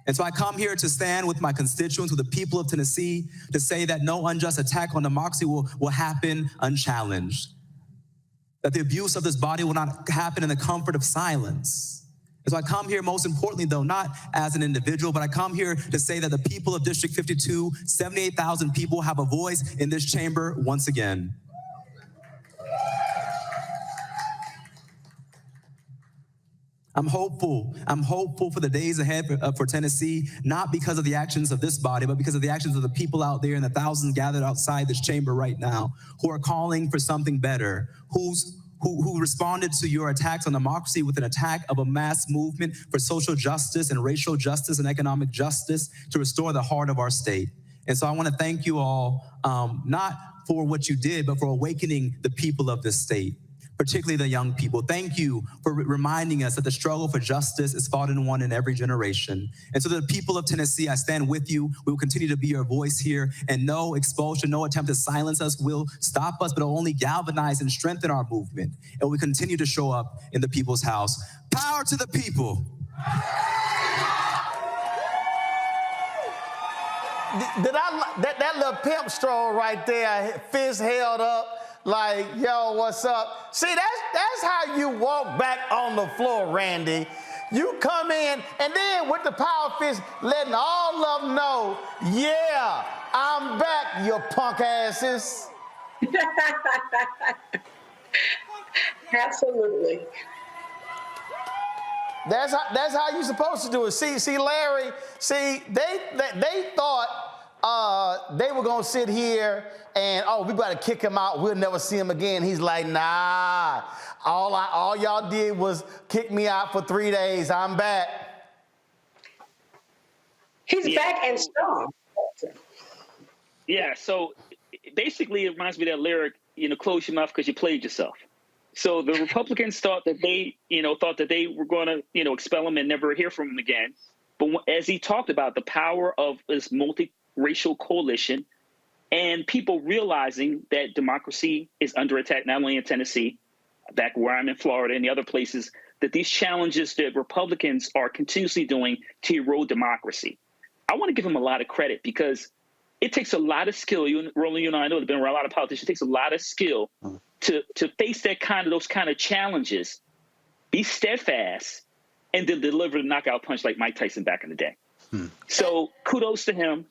And so I come here to stand with my constituents, with the people of Tennessee, to say that no unjust attack on democracy will happen unchallenged. That the abuse of this body will not happen in the comfort of silence. And so I come here, most importantly, though, not as an individual, but I come here to say that the people of District 52, 78,000 people, have a voice in this chamber once again. I'm hopeful for the days ahead for Tennessee, not because of the actions of this body, but because of the actions of the people out there and the thousands gathered outside this chamber right now who are calling for something better, who responded to your attacks on democracy with an attack of a mass movement for social justice and racial justice and economic justice to restore the heart of our state. And so I want to thank you all, not for what you did, but for awakening the people of this state, particularly the young people. Thank you for reminding us that the struggle for justice is fought and won in every generation. And so the people of Tennessee, I stand with you. We will continue to be your voice here, and no expulsion, no attempt to silence us will stop us, but it will only galvanize and strengthen our movement. And we continue to show up in the people's house. Power to the people. That little pimp stroll right there, fist held up, like, yo, what's up? See, that's how you walk back on the floor, Randy. You come in, and then with the power fist, letting all of them know, yeah, I'm back, you punk asses. Absolutely. That's how you're supposed to do it. See, Larry, they thought they were gonna sit here and, oh, we better kick him out. We'll never see him again. He's like, nah, all y'all did was kick me out for 3 days. I'm back. He's back and strong. Yeah, so basically it reminds me of that lyric, close your mouth because you played yourself. So the Republicans thought that they were going to, expel him and never hear from him again. But as he talked about the power of this multiracial coalition and people realizing that democracy is under attack, not only in Tennessee, back where I'm in Florida and the other places, that these challenges that Republicans are continuously doing to erode democracy. I want to give him a lot of credit because it takes a lot of skill. Roland, I know there's been around a lot of politicians. It takes a lot of skill to face those kind of challenges, be steadfast, and then deliver the knockout punch like Mike Tyson back in the day. So kudos to him,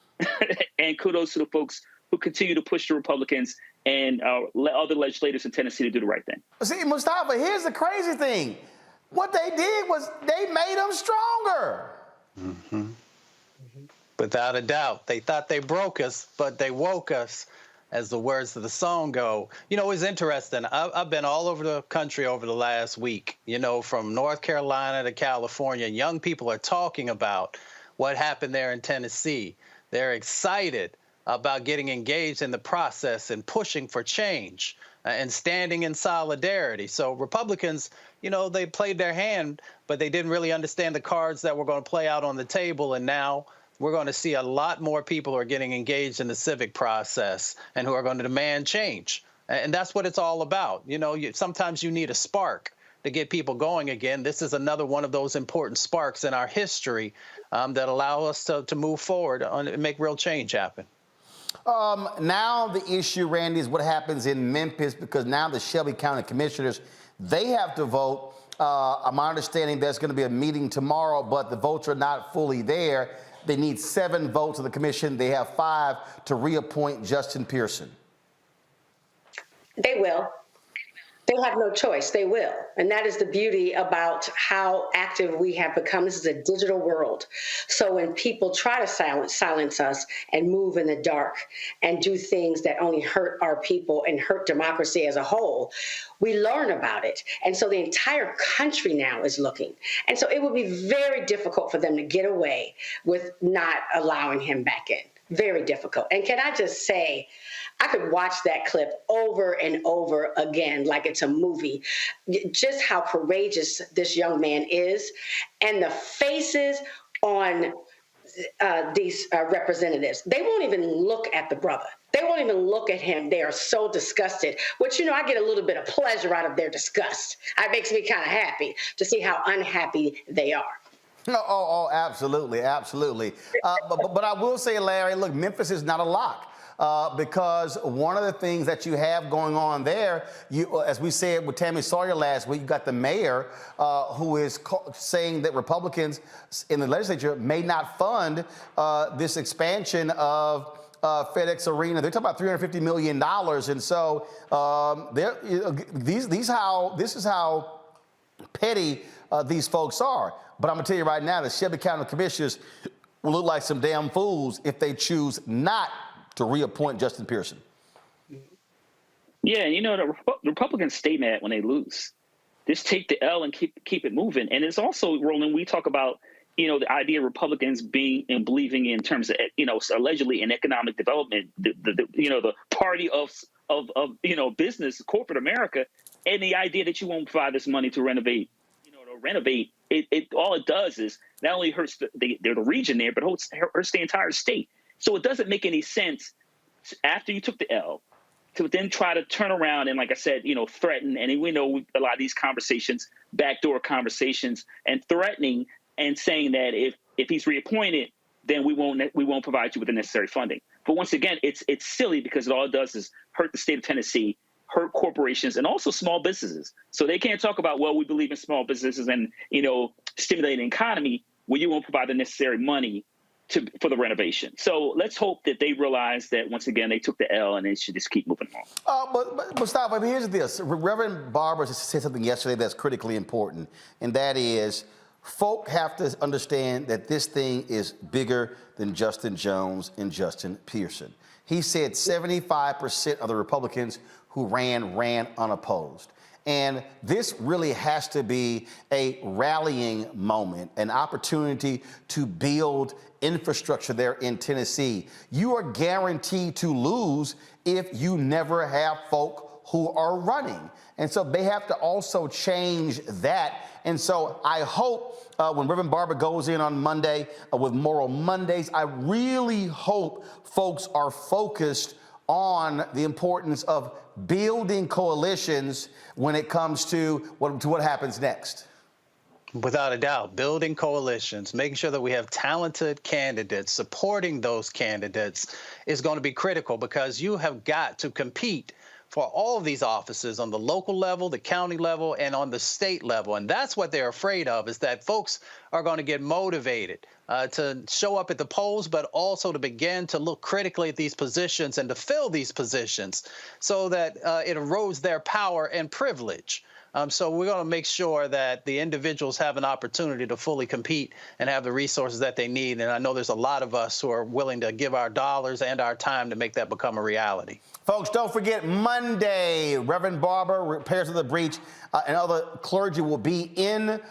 and kudos to the folks who continue to push the Republicans and other legislators in Tennessee to do the right thing. See, Mustafa, here's the crazy thing. What they did was they made them stronger. Mm-hmm. Without a doubt. They thought they broke us, but they woke us, as the words of the song go. You know, it's interesting. I've been all over the country over the last week, you know, from North Carolina to California. Young people are talking about what happened there in Tennessee. They're excited about getting engaged in the process and pushing for change and standing in solidarity. So Republicans, you know, they played their hand, but they didn't really understand the cards that were going to play out on the table. And now we're going to see a lot more people who are getting engaged in the civic process and who are going to demand change. And that's what it's all about. You know, sometimes you need a spark to get people going again. This is another one of those important sparks in our history that allow us to move forward and make real change happen. Now the issue, Randy, is what happens in Memphis, because now the Shelby County Commissioners, they have to vote. My understanding there's going to be a meeting tomorrow, but the votes are not fully there. They need 7 votes of the commission. They have 5 to reappoint Justin Pearson. They will. They'll have no choice. They will. And that is the beauty about how active we have become. This is a digital world. So when people try to silence us and move in the dark and do things that only hurt our people and hurt democracy as a whole, we learn about it. And so the entire country now is looking. And so it would be very difficult for them to get away with not allowing him back in. Very difficult. And can I just say, I could watch that clip over and over again like it's a movie, just how courageous this young man is, and the faces on these representatives. They won't even look at the brother. They won't even look at him. They are so disgusted, which, you know, I get a little bit of pleasure out of their disgust. It makes me kind of happy to see how unhappy they are. Oh, absolutely, absolutely. But I will say, Larry, look, Memphis is not a lock. Because one of the things that you have going on there, as we said with Tammy Sawyer last week, you got the mayor who is saying that Republicans in the legislature may not fund this expansion of FedEx Arena. They're talking about $350 million. And so this is how petty these folks are. But I'm going to tell you right now, the Shelby County Commissioners will look like some damn fools if they choose not to reappoint Justin Pearson. Yeah, you know, the Republicans stay mad when they lose. Just take the L and keep it moving. And it's also, Roland, we talk about, you know, the idea of Republicans being and believing in terms of, you know, allegedly in economic development, the party of business, corporate America, and the idea that you won't provide this money to renovate. It all it does is not only hurts the region there, but hurts the entire state. So it doesn't make any sense after you took the L to then try to turn around and, like I said, you know, threaten. And we know a lot of these conversations, backdoor conversations, and threatening and saying that if he's reappointed, then we won't provide you with the necessary funding. But once again, it's silly, because all it does is hurt the state of Tennessee, hurt corporations, and also small businesses. So they can't talk about, well, we believe in small businesses and, you know, stimulating the economy when you won't provide the necessary money for the renovation. So let's hope that they realize that, once again, they took the L and they should just keep moving on. But stop. I mean, here's this. Reverend Barber said something yesterday that's critically important, and that is folk have to understand that this thing is bigger than Justin Jones and Justin Pearson. He said 75% of the Republicans who ran unopposed. And this really has to be a rallying moment, an opportunity to build infrastructure there in Tennessee. You are guaranteed to lose if you never have folk who are running. And so they have to also change that. And so I hope when Reverend Barber goes in on Monday with Moral Mondays, I really hope folks are focused on the importance of building coalitions when it comes to what happens next. Without a doubt, building coalitions, making sure that we have talented candidates, supporting those candidates is going to be critical, because you have got to compete for all of these offices on the local level, the county level, and on the state level. And that's what they're afraid of, is that folks are going to get motivated to show up at the polls, but also to begin to look critically at these positions and to fill these positions so that it erodes their power and privilege. So we're going to make sure that the individuals have an opportunity to fully compete and have the resources that they need. And I know there's a lot of us who are willing to give our dollars and our time to make that become a reality. Folks, don't forget Monday, Reverend Barber, Repairs of the Breach, and other clergy will be in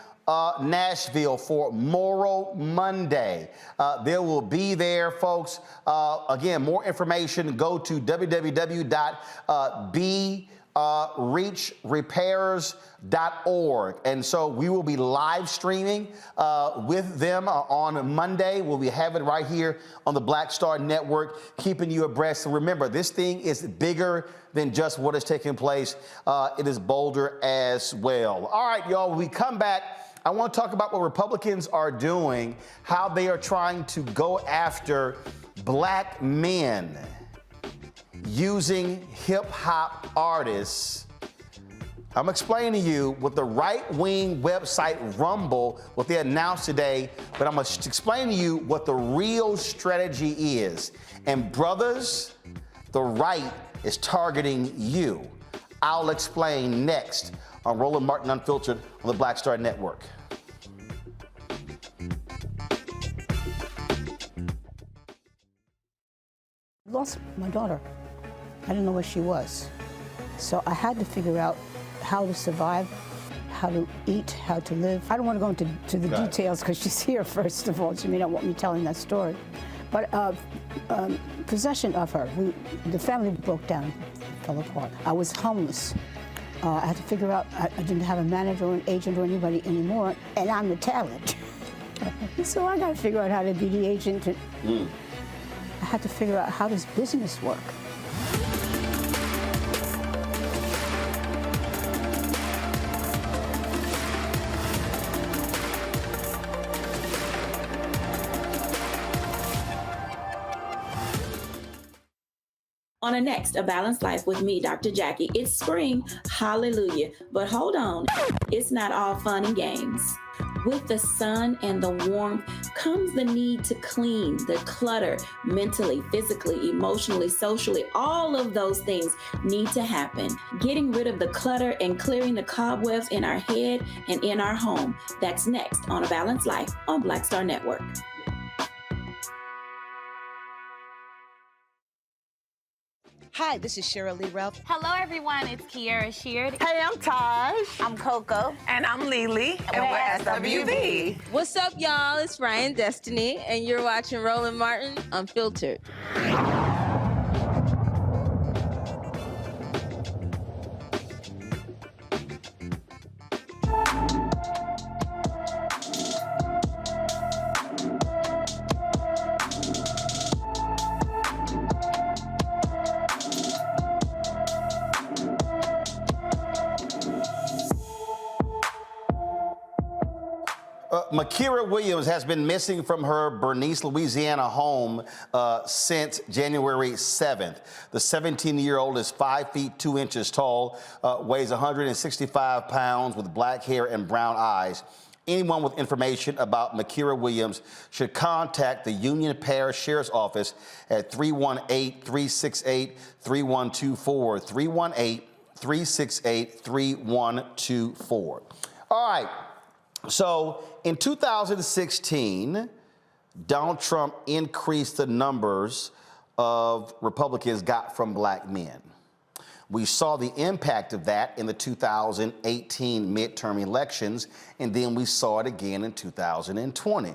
Nashville for Moral Monday. They will be there, folks. Again, more information, go to www.reachrepairs.org. And so we will be live streaming with them on Monday. We'll be having it right here on the Black Star Network, keeping you abreast. So remember, this thing is bigger than just what is taking place. It is bolder as well. All right, y'all, when we come back, I want to talk about what Republicans are doing, how they are trying to go after black men using hip-hop artists. I'm explaining to you what the right-wing website Rumble, what they announced today, but I'm going to explain to you what the real strategy is. And brothers, the right is targeting you. I'll explain next on Roland Martin Unfiltered on the Black Star Network. Lost my daughter. I didn't know where she was. So I had to figure out how to survive, how to eat, how to live. I don't want to go into the details because she's here, first of all. She may not want me telling that story. But possession of her, the family broke down, fell apart. I was homeless. I had to figure out, I didn't have a manager or an agent or anybody anymore, and I'm the talent. So I got to figure out how to be the agent. I had to figure out, how does business work? On the next, A Balanced Life with me, Dr. Jackie. It's spring, hallelujah. But hold on, it's not all fun and games. With the sun and the warmth comes the need to clean, the clutter, mentally, physically, emotionally, socially. All of those things need to happen. Getting rid of the clutter and clearing the cobwebs in our head and in our home. That's next on A Balanced Life on Black Star Network. Hi, this is Cheryl Lee Ralph. Hello, everyone. It's Kiara Sheard. Hey, I'm Taj. I'm Coco. And I'm Lily. And we're SWB. What's up, y'all? It's Ryan Destiny, and you're watching Roland Martin Unfiltered. Makira Williams has been missing from her Bernice, Louisiana home since January 7th. The 17-year-old is 5 feet 2 inches tall, weighs 165 pounds with black hair and brown eyes. Anyone with information about Makira Williams should contact the Union Parish Sheriff's Office at 318-368-3124, 318-368-3124. All right. So in 2016, Donald Trump increased the numbers of Republicans got from black men. We saw the impact of that in the 2018 midterm elections, and then we saw it again in 2020.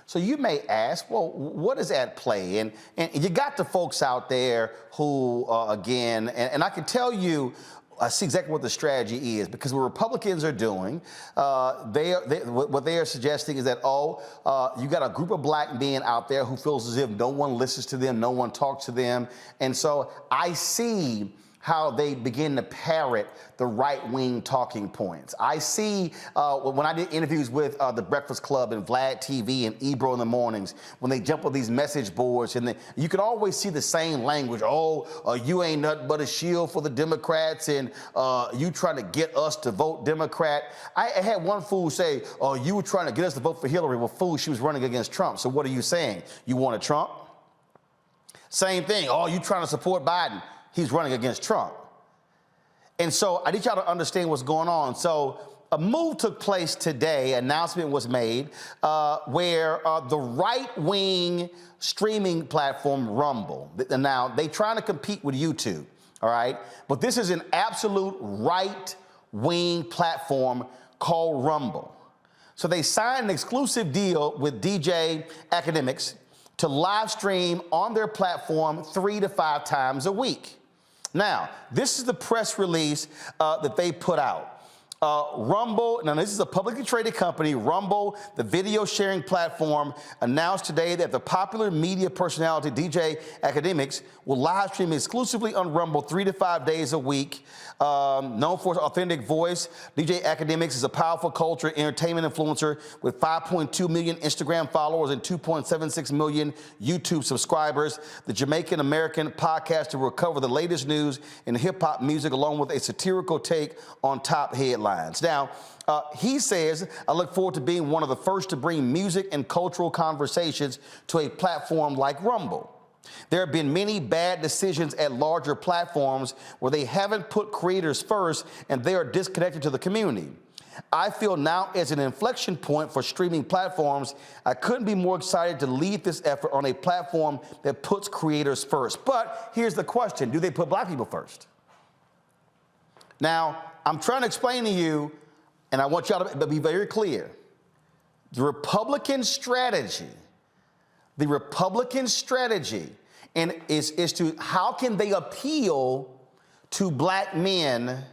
So you may ask, well, what is at play? And you got the folks out there who, again, and I can tell you, I see exactly what the strategy is, because what Republicans are doing, what they are suggesting is that, you got a group of black men out there who feels as if no one listens to them, no one talks to them. And so I see how they begin to parrot the right-wing talking points. I see when I did interviews with the Breakfast Club and Vlad TV and Ebro in the mornings, when they jump on these message boards, and you can always see the same language. You ain't nothing but a shield for the Democrats, and you trying to get us to vote Democrat. I had one fool say, you were trying to get us to vote for Hillary. Well, fool, she was running against Trump. So what are you saying? You want a Trump? Same thing. You trying to support Biden. He's running against Trump. And so I need y'all to understand what's going on. So a move took place today, announcement was made, where the right-wing streaming platform Rumble, now they trying to compete with YouTube, all right? But this is an absolute right-wing platform called Rumble. So they signed an exclusive deal with DJ Academics to live stream on their platform 3 to 5 times a week. Now, this is the press release that they put out. Rumble, now this is a publicly traded company, Rumble, the video sharing platform, announced today that the popular media personality DJ Academics will live stream exclusively on Rumble 3 to 5 days a week. Known for his authentic voice, DJ Academics is a powerful culture entertainment influencer with 5.2 million Instagram followers and 2.76 million YouTube subscribers. The Jamaican-American podcaster will cover the latest news in hip-hop music along with a satirical take on top headlines. Now, he says, I look forward to being one of the first to bring music and cultural conversations to a platform like Rumble. There have been many bad decisions at larger platforms where they haven't put creators first and they are disconnected to the community. I feel now is an inflection point for streaming platforms. I couldn't be more excited to lead this effort on a platform that puts creators first. But here's the question, do they put black people first? Now, I'm trying to explain to you, and I want y'all to be very clear, the Republican strategy and is to how can they appeal to black men,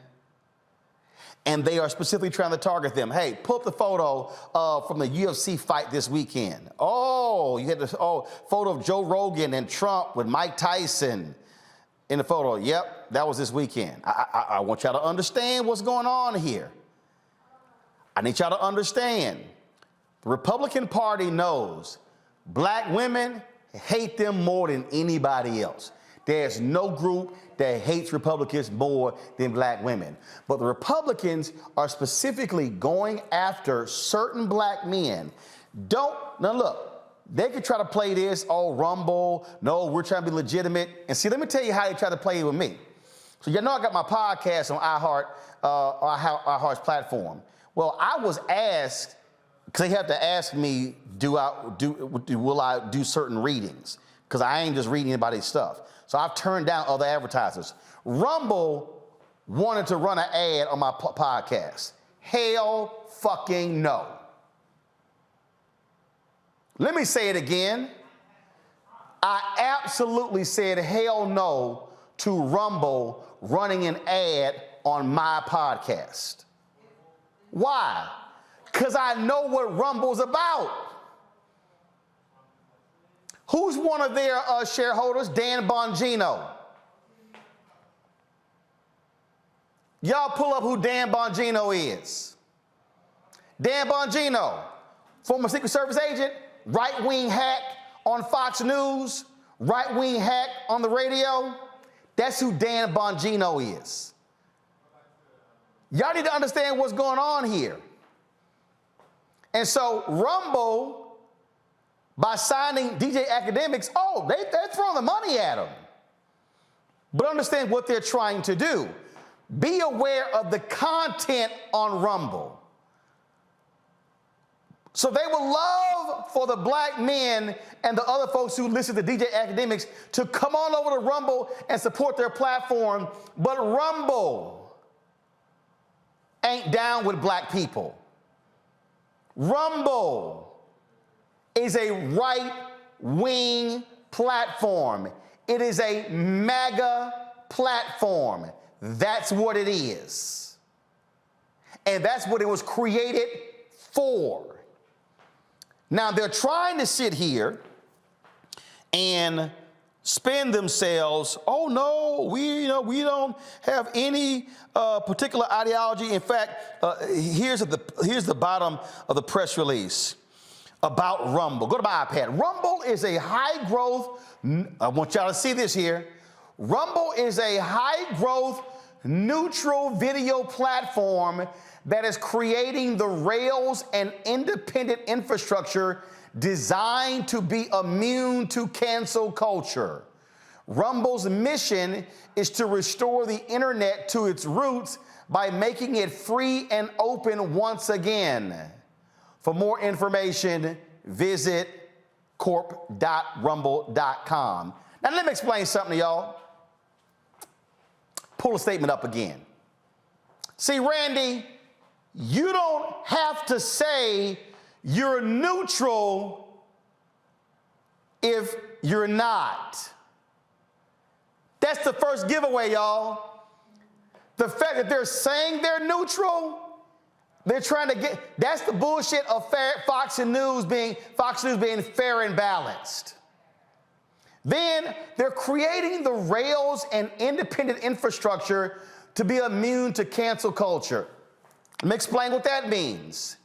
and they are specifically trying to target them. Hey, pull up the photo from the UFC fight this weekend. Oh, you had this photo of Joe Rogan and Trump with Mike Tyson in the photo. Yep, that was this weekend. I want y'all to understand what's going on here. I need y'all to understand. The Republican Party knows black women hate them more than anybody else. There's no group that hates Republicans more than black women. But the Republicans are specifically going after certain black men. Now look, they could try to play this, Rumble, no, we're trying to be legitimate. And see, let me tell you how they try to play it with me. So you know I got my podcast on iHeart's platform. Well, I was asked, because they have to ask me, will I do certain readings? Because I ain't just reading anybody's stuff. So I've turned down other advertisers. Rumble wanted to run an ad on my podcast. Hell fucking no. Let me say it again. I absolutely said hell no to Rumble running an ad on my podcast. Why? Because I know what Rumble's about. Who's one of their shareholders? Dan Bongino. Y'all pull up who Dan Bongino is. Dan Bongino, former Secret Service agent, right-wing hack on Fox News, right-wing hack on the radio. That's who Dan Bongino is. Y'all need to understand what's going on here. And so Rumble, by signing DJ Academics, they're throwing the money at them. But understand what they're trying to do. Be aware of the content on Rumble. So they would love for the black men and the other folks who listen to DJ Academics to come on over to Rumble and support their platform, but Rumble ain't down with black people. Rumble is a right-wing platform. It is a MAGA platform. That's what it is. And that's what it was created for. Now, they're trying to sit here and spin themselves, we don't have any particular ideology. In fact, here's the bottom of the press release about Rumble. Go to my iPad. Rumble is a high-growth, I want y'all to see this here. Rumble is a high-growth, neutral video platform that is creating the rails and independent infrastructure designed to be immune to cancel culture. Rumble's mission is to restore the internet to its roots by making it free and open once again. For more information, visit corp.rumble.com. Now let me explain something to y'all. Pull the statement up again. See, Randy, you don't have to say you're neutral if you're not. That's the first giveaway, y'all. The fact that they're saying they're neutral, they're trying to get, that's the bullshit of Fox News being fair and balanced. Then they're creating the rails and independent infrastructure to be immune to cancel culture. Let me explain what that means.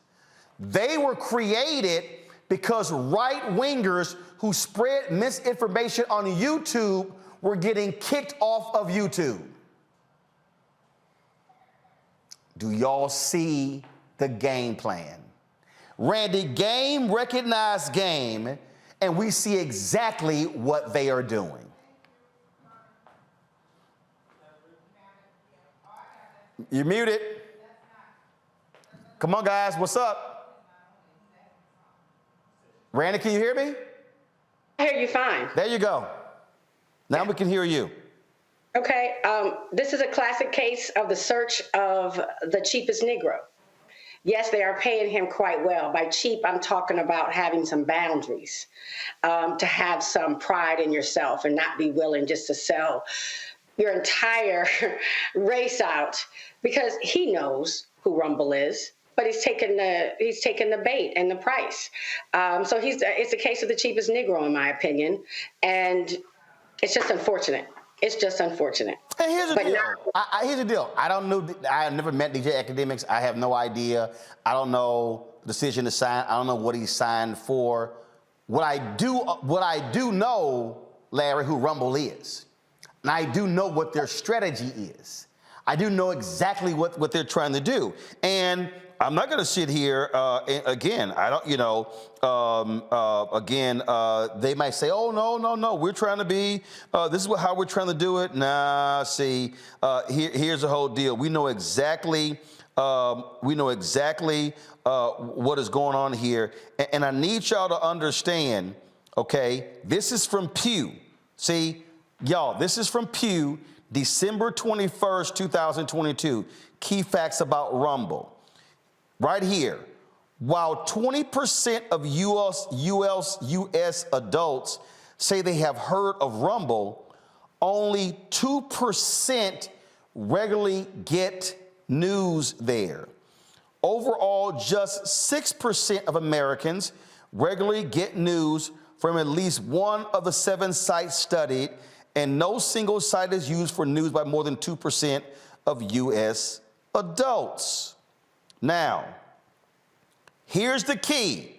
They were created because right-wingers who spread misinformation on YouTube were getting kicked off of YouTube. Do y'all see the game plan? Randy, game recognized game, and we see exactly what they are doing. You're muted. Come on, guys, what's up? Randy, can you hear me? I hear you fine. There you go. Now we can hear you. Okay, this is a classic case of the search of the cheapest Negro. Yes, they are paying him quite well. By cheap, I'm talking about having some boundaries, to have some pride in yourself and not be willing just to sell your entire race out, because he knows who Rumble is, but he's taking the bait and the price. So it's a case of the cheapest Negro, in my opinion, and it's just unfortunate. It's just unfortunate. And here's the deal. Here's the deal. I don't know. I have never met DJ Academics. I have no idea. I don't know the decision to sign. I don't know what he signed for. What I do know, Larry, who Rumble is. And I do know what their strategy is. I do know exactly what they're trying to do. And I'm not going to sit here again. I don't, they might say, oh, no, we're trying to be, this is how we're trying to do it. Nah, see, here's the whole deal. We know exactly what is going on here. And I need y'all to understand, okay, this is from Pew. See, y'all, this is from Pew, December 21st, 2022. Key facts about Rumble. Right here, while 20% of U.S. adults say they have heard of Rumble, only 2% regularly get news there. Overall, just 6% of Americans regularly get news from at least one of the 7 sites studied, and no single site is used for news by more than 2% of U.S. adults. Now, here's the key.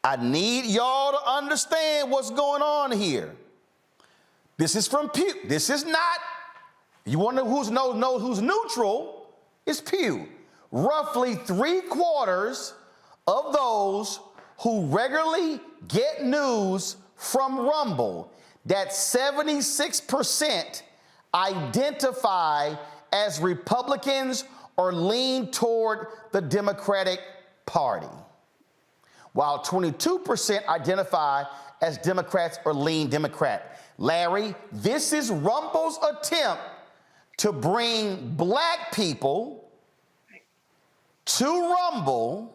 I need y'all to understand what's going on here. This is from Pew. This is not, you want to know who's neutral? It's Pew. Roughly 3/4 of those who regularly get news from Rumble, that 76% identify as Republicans or lean toward the Democratic Party, while 22% identify as Democrats or lean Democrat. Larry, this is Rumble's attempt to bring black people to Rumble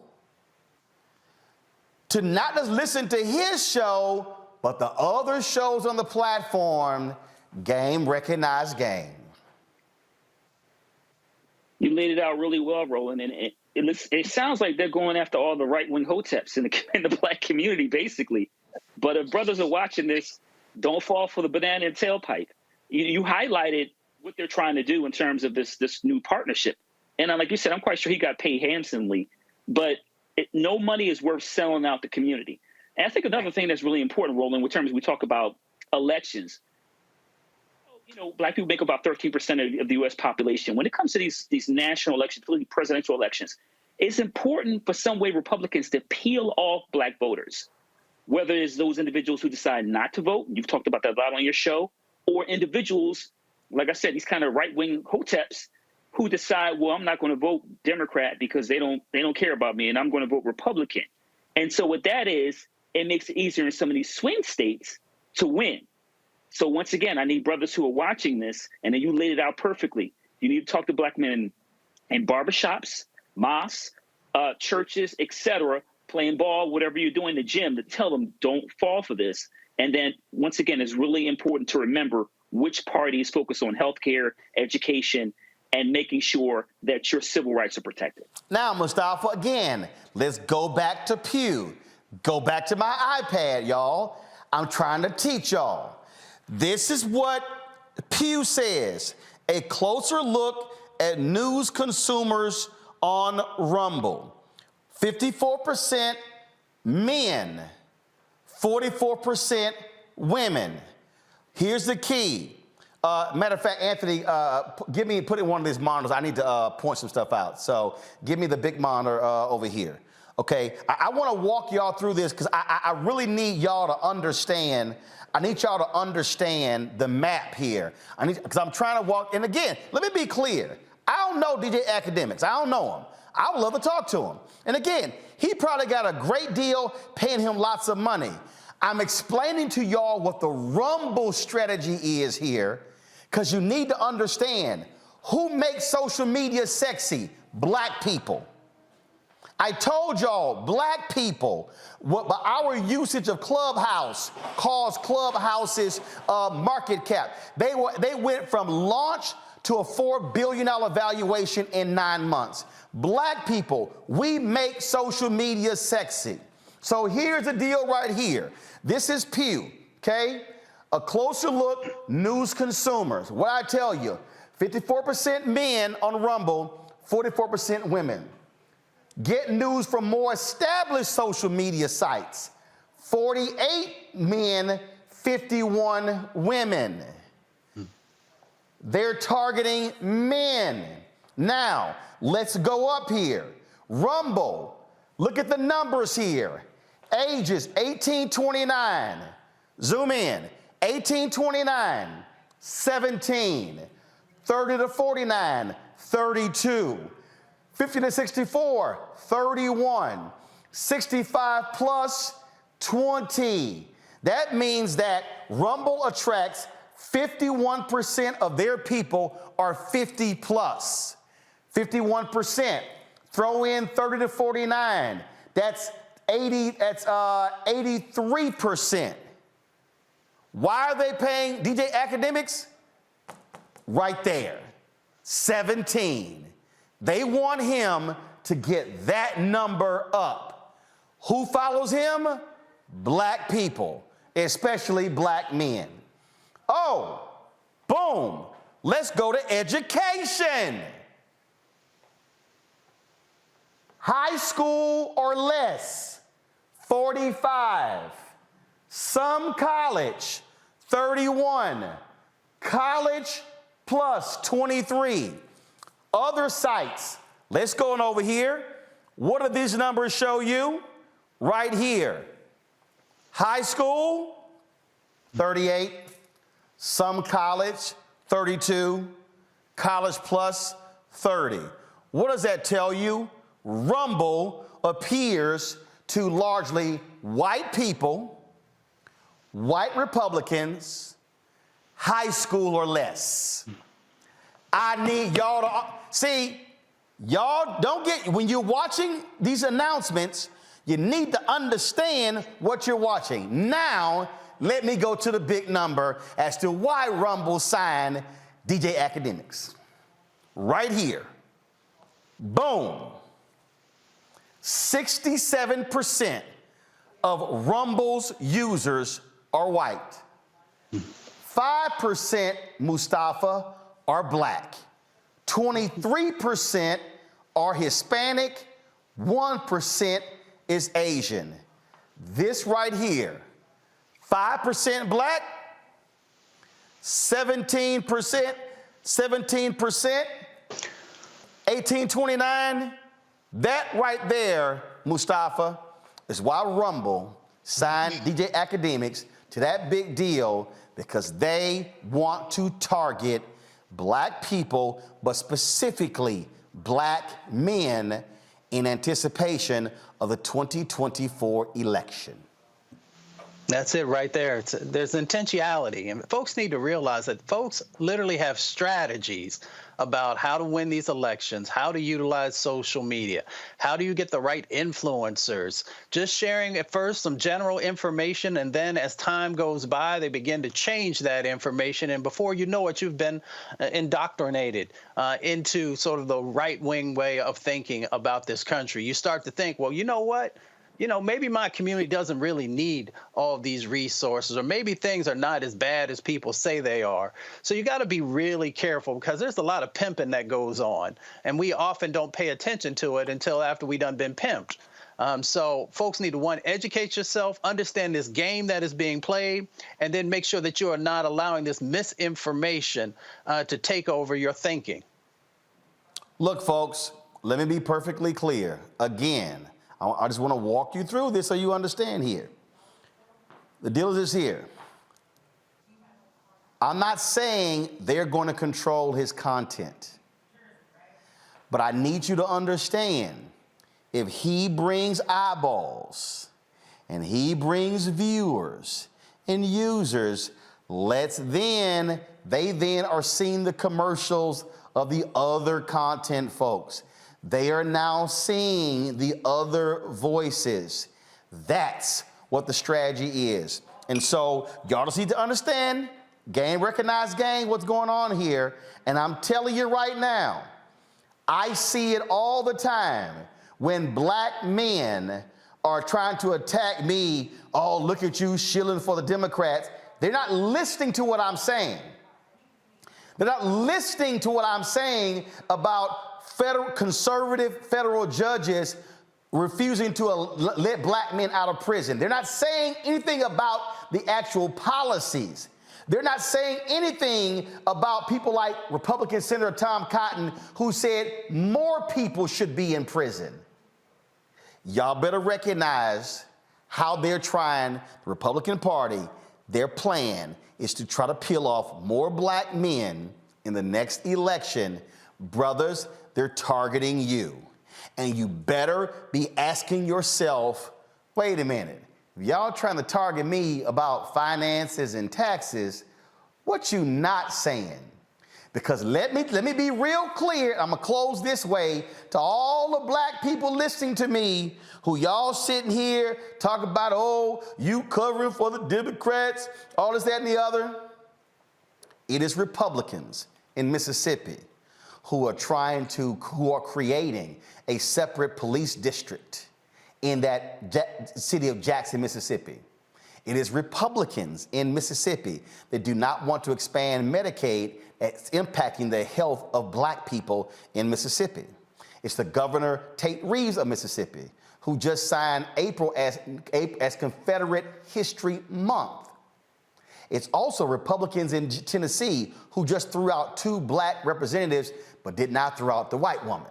to not just listen to his show, but the other shows on the platform. Game recognized game. You laid it out really well, Roland, and it sounds like they're going after all the right-wing hoteps in the black community, basically. But if brothers are watching this, don't fall for the banana and tailpipe. You highlighted what they're trying to do in terms of this new partnership. And like you said, I'm quite sure he got paid handsomely, but no money is worth selling out the community. And I think another thing that's really important, Roland, in terms we talk about elections, black people make about 13% of the U.S. population. When it comes to these national elections, particularly presidential elections, it's important for some way Republicans to peel off black voters, whether it's those individuals who decide not to vote, you've talked about that a lot on your show, or individuals, like I said, these kind of right-wing hoteps who decide, well, I'm not going to vote Democrat because they don't care about me, and I'm going to vote Republican. And so what that is, it makes it easier in some of these swing states to win. So once again, I need brothers who are watching this, and then you laid it out perfectly. You need to talk to black men in barbershops, mosques, churches, etc., playing ball, whatever you're doing in the gym, to tell them don't fall for this. And then once again, it's really important to remember which party is focused on healthcare, education, and making sure that your civil rights are protected. Now, Mustafa, again, let's go back to Pew. Go back to my iPad, y'all. I'm trying to teach y'all. This is what Pew says. A closer look at news consumers on Rumble. 54% men, 44% women. Here's the key. Matter of fact, Anthony, put in one of these monitors. I need to point some stuff out. So give me the big monitor over here. Okay, I want to walk y'all through this because I really need y'all to understand. I need y'all to understand the map here. Because I'm trying to walk. And again, let me be clear. I don't know DJ Academics. I don't know him. I would love to talk to him. And again, he probably got a great deal paying him lots of money. I'm explaining to y'all what the Rumble strategy is here, because you need to understand who makes social media sexy. Black people. I told y'all, black people, by our usage of Clubhouse caused Clubhouse's market cap. They went from launch to a $4 billion valuation in 9 months. Black people, we make social media sexy. So here's the deal right here. This is Pew, okay? A closer look, news consumers. What I tell you, 54% men on Rumble, 44% women. Get news from more established social media sites. 48 men, 51 women. They're targeting men. Now, let's go up here. Rumble, look at the numbers here. Ages 18-29, zoom in, 18-29, 17, 30-49, 32, 50-64, 31, 65 plus, 20. That means that Rumble attracts 51% of their people are 50 plus. 51%. Throw in 30-49. That's 83%. Why are they paying DJ Academics? Right there. 17. They want him to get that number up. Who follows him? Black people, especially black men. Oh, boom. Let's go to education. High school or less, 45. Some college, 31. College plus, 23. Other sites, let's go on over here. What do these numbers show you? Right here. High school, 38. Some college, 32. College plus, 30. What does that tell you? Rumble appears to largely white people, white Republicans, high school or less. I need y'all to see, y'all don't get, when you're watching these announcements, you need to understand what you're watching. Now, let me go to the big number as to why Rumble signed DJ Academics. Right here. Boom. 67% of Rumble's users are white. 5%, Mustafa, are black. 23% are Hispanic. 1% is Asian. This right here, 5% black, 17%, 18-29, that right there, Mustafa, is why Rumble signed DJ Academics to that big deal because they want to target black people, but specifically black men in anticipation of the 2024 election. That's it right there. There's intentionality, and folks need to realize that folks literally have strategies about how to win these elections, how to utilize social media, how do you get the right influencers. Just sharing at first some general information, and then as time goes by, they begin to change that information, and before you know it, you've been indoctrinated into sort of the right-wing way of thinking about this country. You start to think, well, you know what? You know, maybe my community doesn't really need all of these resources, or maybe things are not as bad as people say they are. So you got to be really careful because there's a lot of pimping that goes on, and we often don't pay attention to it until after we done been pimped. So folks need to, one, educate yourself, understand this game that is being played, and then make sure that you are not allowing this misinformation to take over your thinking. Look, folks, let me be perfectly clear. Again, I just want to walk you through this so you understand here. The deal is this here. I'm not saying they're going to control his content, but I need you to understand, if he brings eyeballs and he brings viewers and users, they then are seeing the commercials of the other content, folks. They are now seeing the other voices. That's what the strategy is. And so y'all just need to understand, game, recognize game, what's going on here. And I'm telling you right now, I see it all the time when black men are trying to attack me. Oh, look at you shilling for the Democrats. They're not listening to what I'm saying. They're not listening to what I'm saying about conservative federal judges refusing to let black men out of prison. They're not saying anything about the actual policies. They're not saying anything about people like Republican Senator Tom Cotton, who said more people should be in prison. Y'all better recognize how they're trying, the Republican Party, their plan is to try to peel off more black men in the next election. Brothers, they're targeting you. And you better be asking yourself, wait a minute, if y'all trying to target me about finances and taxes, what you not saying? Because let me be real clear, I'm gonna close this way, to all the black people listening to me, who y'all sitting here talking about, oh, you covering for the Democrats, all this, that, and the other. It is Republicans in Mississippi who are creating a separate police district in that city of Jackson, Mississippi. It is Republicans in Mississippi that do not want to expand Medicaid. It's impacting the health of black people in Mississippi. It's the Governor Tate Reeves of Mississippi, who just signed April as Confederate History Month. It's also Republicans in Tennessee who just threw out 2 black representatives, but did not throw out the white woman.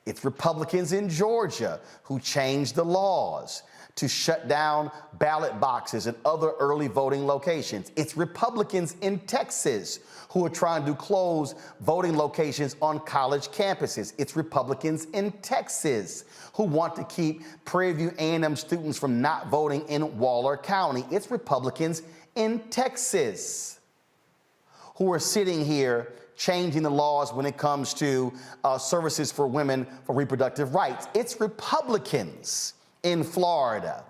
It's Republicans in Georgia who changed the laws to shut down ballot boxes and other early voting locations. It's Republicans in Texas who are trying to close voting locations on college campuses. It's Republicans in Texas who want to keep Prairie View A&M students from not voting in Waller County. It's Republicans in Texas who are sitting here changing the laws when it comes to services for women for reproductive rights. It's Republicans in Florida,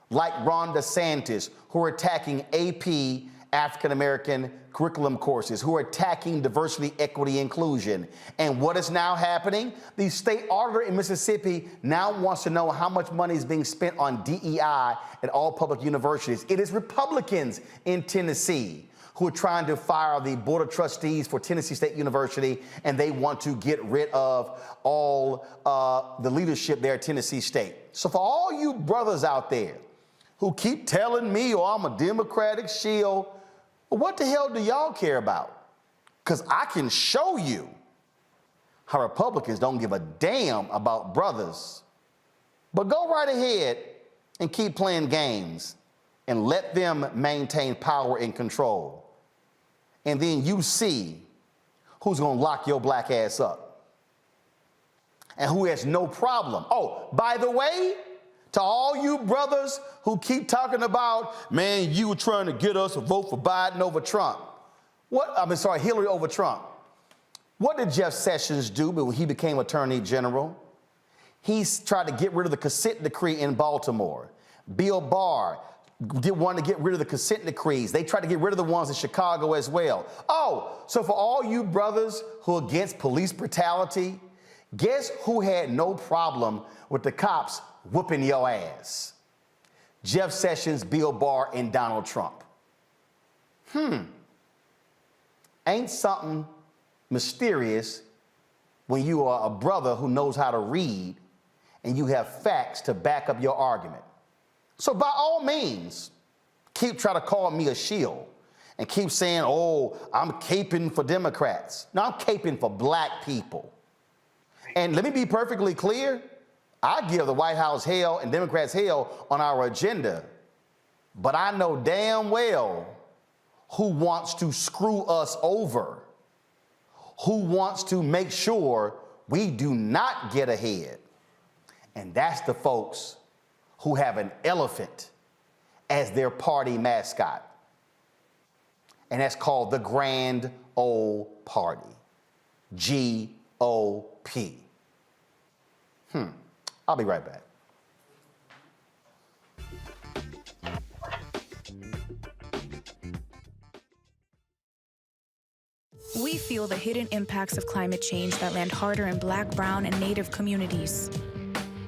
like Ron DeSantis, who are attacking AP African-American curriculum courses, who are attacking diversity, equity, inclusion. And what is now happening? The state auditor in Mississippi now wants to know how much money is being spent on DEI at all public universities. It is Republicans in Tennessee who are trying to fire the Board of Trustees for Tennessee State University, and they want to get rid of all the leadership there at Tennessee State. So for all you brothers out there who keep telling me, oh, I'm a Democratic shield, well, what the hell do y'all care about? Because I can show you how Republicans don't give a damn about brothers. But go right ahead and keep playing games. and let them maintain power and control. And then you see who's gonna lock your black ass up and who has no problem. Oh, by the way, to all you brothers who keep talking about, man, you were trying to get us to vote for Biden over Trump. Hillary over Trump. What did Jeff Sessions do when he became Attorney General? He's tried to get rid of the consent decree in Baltimore. Bill Barr wanted to get rid of the consent decrees. They tried to get rid of the ones in Chicago as well. Oh, so for all you brothers who are against police brutality, guess who had no problem with the cops whooping your ass? Jeff Sessions, Bill Barr, and Donald Trump. Ain't something mysterious when you are a brother who knows how to read and you have facts to back up your argument. So by all means, keep trying to call me a shield and keep saying, oh, I'm caping for Democrats. No, I'm caping for black people. And let me be perfectly clear, I give the White House hell and Democrats hell on our agenda, but I know damn well who wants to screw us over, who wants to make sure we do not get ahead. And that's the folks who have an elephant as their party mascot. And that's called the Grand Old Party, GOP. I'll be right back. We feel the hidden impacts of climate change that land harder in Black, brown, and Native communities.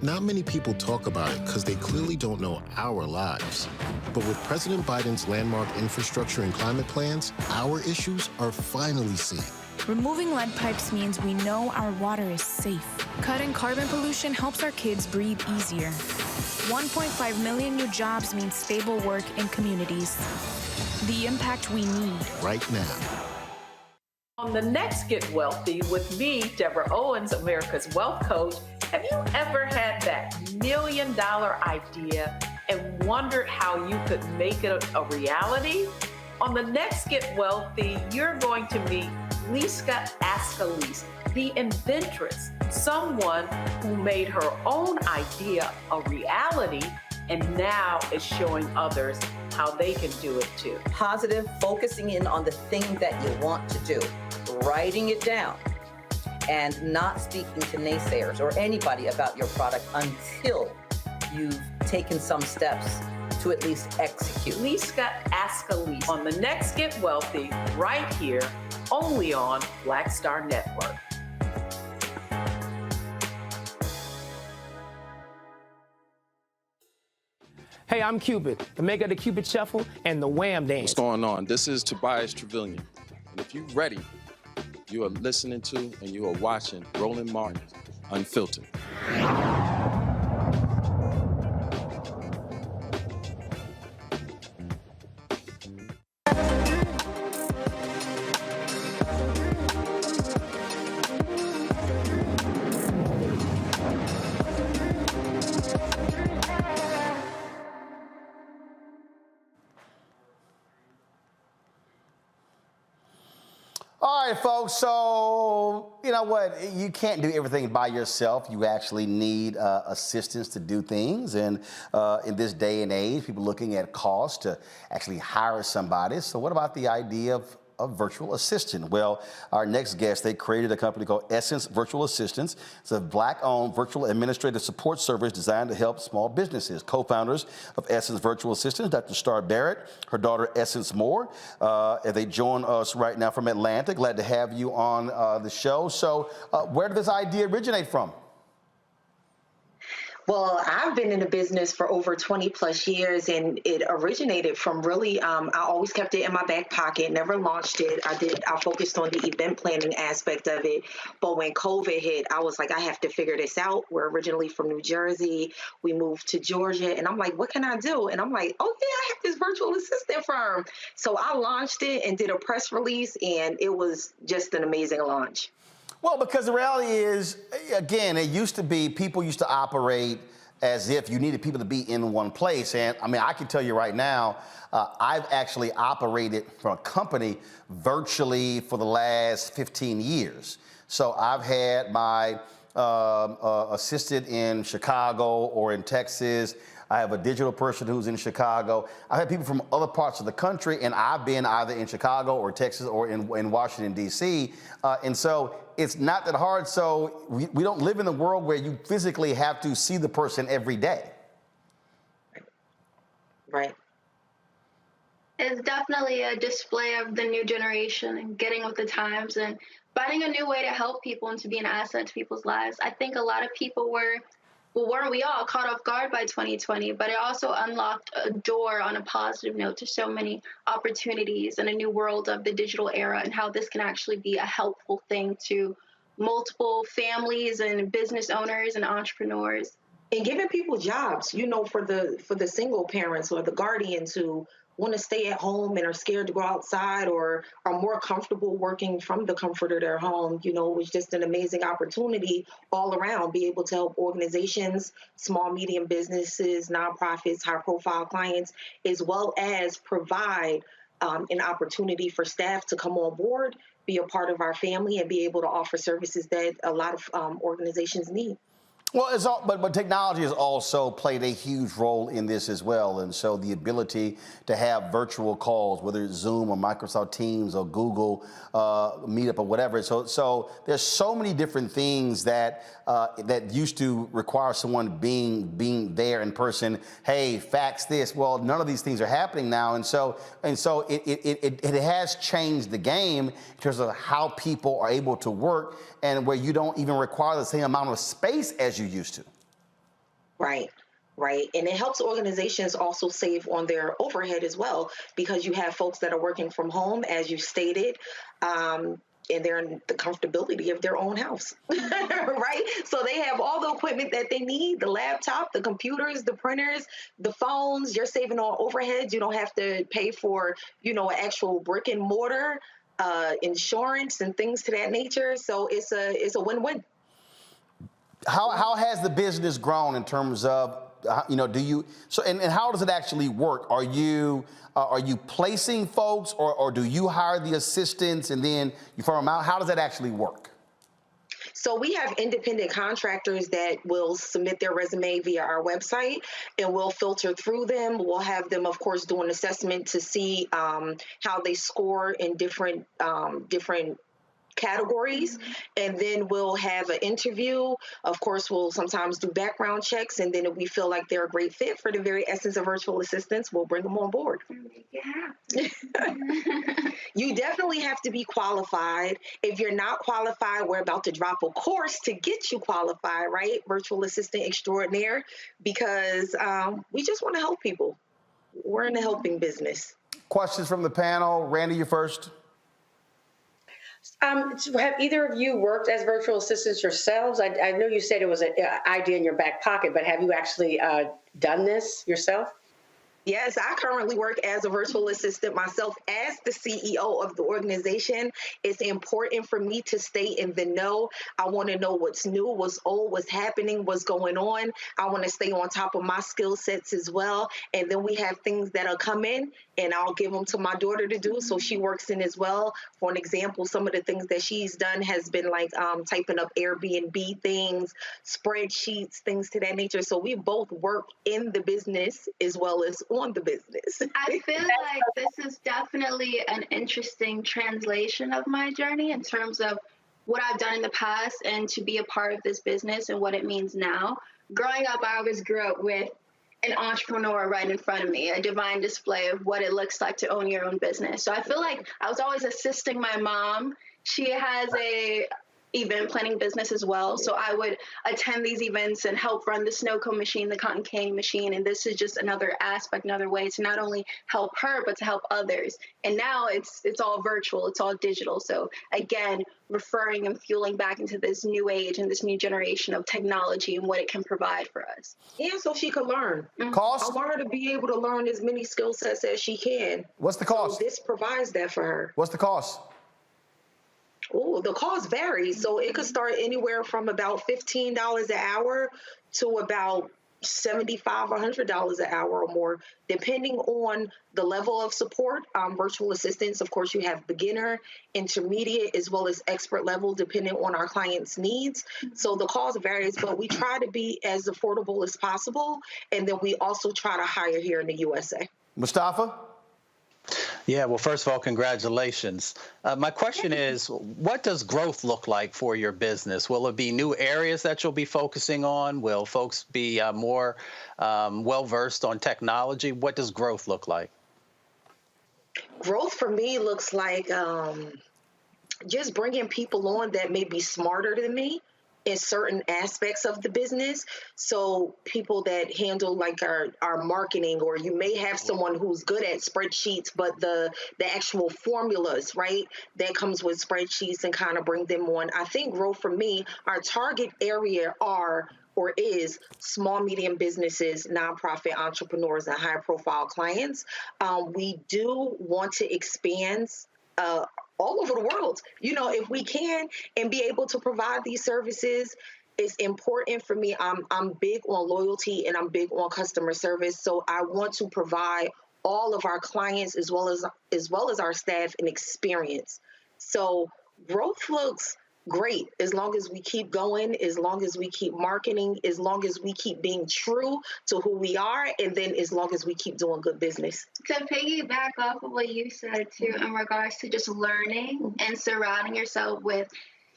Not many people talk about it because they clearly don't know our lives. But with President Biden's landmark infrastructure and climate plans, our issues are finally seen. Removing lead pipes means we know our water is safe. Cutting carbon pollution helps our kids breathe easier. 1.5 million new jobs means stable work in communities. The impact we need right now. On the next Get Wealthy with me, Deborah Owens, America's Wealth Coach, have you ever had that $1 million idea and wondered how you could make it a reality? On the next Get Wealthy, you're going to meet Liska Askalise, the inventress, someone who made her own idea a reality and now is showing others how they can do it too. Positive, focusing in on the thing that you want to do, writing it down, and not speaking to naysayers or anybody about your product until you've taken some steps to at least execute. Liska Askalise on the next Get Wealthy, right here, only on Black Star Network. Hey, I'm Cupid, the maker of the Cupid Shuffle and the Wham Dance. What's going on? This is Tobias Trevelyan. And if you're ready, you are listening to and you are watching Roland Martin Unfiltered. All right, folks, so you know what? You can't do everything by yourself. You actually need assistance to do things. And in this day and age, people looking at cost to actually hire somebody. So what about the idea of a virtual assistant? Well, our next guest, they created a company called Essence Virtual Assistants. It's a Black-owned virtual administrative support service designed to help small businesses. Co-founders of Essence Virtual Assistants, Dr. Star Barrett, her daughter Essence Moore, and they join us right now from Atlanta. Glad to have you on the show. So where did this idea originate from? Well, I've been in the business for over 20 plus years, and it originated from really, I always kept it in my back pocket, never launched it. I focused on the event planning aspect of it. But when COVID hit, I was like, I have to figure this out. We're originally from New Jersey. We moved to Georgia, and I'm like, what can I do? And I'm like, oh yeah, I have this virtual assistant firm. So I launched it and did a press release, and it was just an amazing launch. Well, because the reality is, again, it used to be people used to operate as if you needed people to be in one place. And I mean, I can tell you right now, I've actually operated for a company virtually for the last 15 years. So I've had my assistant in Chicago or in Texas. I have a digital person who's in Chicago. I've had people from other parts of the country, and I've been either in Chicago or Texas or in Washington, D.C. And so it's not that hard. So we don't live in a world where you physically have to see the person every day. Right. It's definitely a display of the new generation and getting with the times and finding a new way to help people and to be an asset to people's lives. I think a lot of people weren't we all caught off guard by 2020, but it also unlocked a door on a positive note to so many opportunities and a new world of the digital era and how this can actually be a helpful thing to multiple families and business owners and entrepreneurs. And giving people jobs, you know, for the single parents or the guardians who want to stay at home and are scared to go outside or are more comfortable working from the comfort of their home. You know, it was just an amazing opportunity all around, be able to help organizations, small, medium businesses, nonprofits, high profile clients, as well as provide an opportunity for staff to come on board, be a part of our family, and be able to offer services that a lot of organizations need. Well, but technology has also played a huge role in this as well. And so the ability to have virtual calls, whether it's Zoom or Microsoft Teams or Google Meetup or whatever. So there's so many different things that that used to require someone being there in person. Hey, fax this. Well, none of these things are happening now. And so it has changed the game in terms of how people are able to work, and where you don't even require the same amount of space as you used to. Right. Right. And it helps organizations also save on their overhead as well, because you have folks that are working from home, as you stated, and they're in the comfortability of their own house. Right. So they have all the equipment that they need, the laptop, the computers, the printers, the phones. You're saving on overheads. You don't have to pay for, you know, actual brick and mortar insurance and things to that nature. So it's a win-win. How has the business grown in terms of, you know, and how does it actually work? Are you placing folks, or do you hire the assistants and then you firm them out? How does that actually work? So we have independent contractors that will submit their resume via our website, and we'll filter through them. We'll have them, of course, do an assessment to see how they score in different categories, and then we'll have an interview. Of course, we'll sometimes do background checks, and then if we feel like they're a great fit for the very essence of virtual assistants, we'll bring them on board. You definitely have to be qualified. If you're not qualified, we're about to drop a course to get you qualified, right? Virtual assistant extraordinaire, because we just want to help people. We're in the helping business. Questions from the panel. Randy, you first. Have either of you worked as virtual assistants yourselves? I know you said it was an idea in your back pocket, but have you actually done this yourself? Yes, I currently work as a virtual assistant myself as the CEO of the organization. It's important for me to stay in the know. I want to know what's new, what's old, what's happening, what's going on. I want to stay on top of my skill sets as well. And then we have things that'll come in, and I'll give them to my daughter to do. So she works in as well. For an example, some of the things that she's done has been like typing up Airbnb things, spreadsheets, things to that nature. So we both work in the business as well as on the business. I feel like this is definitely an interesting translation of my journey in terms of what I've done in the past and to be a part of this business and what it means now. Growing up, I always grew up with an entrepreneur right in front of me, a divine display of what it looks like to own your own business. So I feel like I was always assisting my mom. She has a event planning business as well. So I would attend these events and help run the snow cone machine, the cotton candy machine. And this is just another aspect, another way to not only help her, but to help others. And now it's all virtual, it's all digital. So again, referring and fueling back into this new age and this new generation of technology and what it can provide for us. And so she could learn. Cost? I want her to be able to learn as many skill sets as she can. What's the cost? So this provides that for her. What's the cost? Oh, the cost varies. So it could start anywhere from about $15 an hour to about $75, $100 an hour or more, depending on the level of support. Virtual assistants, of course, you have beginner, intermediate, as well as expert level, depending on our clients' needs. So the cost varies, but we try to be as affordable as possible. And then we also try to hire here in the USA. Mustafa? Yeah, well, first of all, congratulations. My question is, what does growth look like for your business? Will it be new areas that you'll be focusing on? Will folks be more well-versed on technology? What does growth look like? Growth for me looks like just bringing people on that may be smarter than me in certain aspects of the business. So people that handle like our marketing, or you may have someone who's good at spreadsheets, but the actual formulas, right, that comes with spreadsheets, and kind of bring them on. I think growth for me, our target area is small, medium businesses, nonprofit entrepreneurs, and high profile clients. We do want to expand all over the world, if we can, and be able to provide these services. Is important for me. I'm big on loyalty, and I'm big on customer service. So I want to provide all of our clients as well as our staff an experience. So growth looks great as long as we keep going, as long as we keep marketing, as long as we keep being true to who we are, and then as long as we keep doing good business. To piggyback off of what you said too, in regards to just learning and surrounding yourself with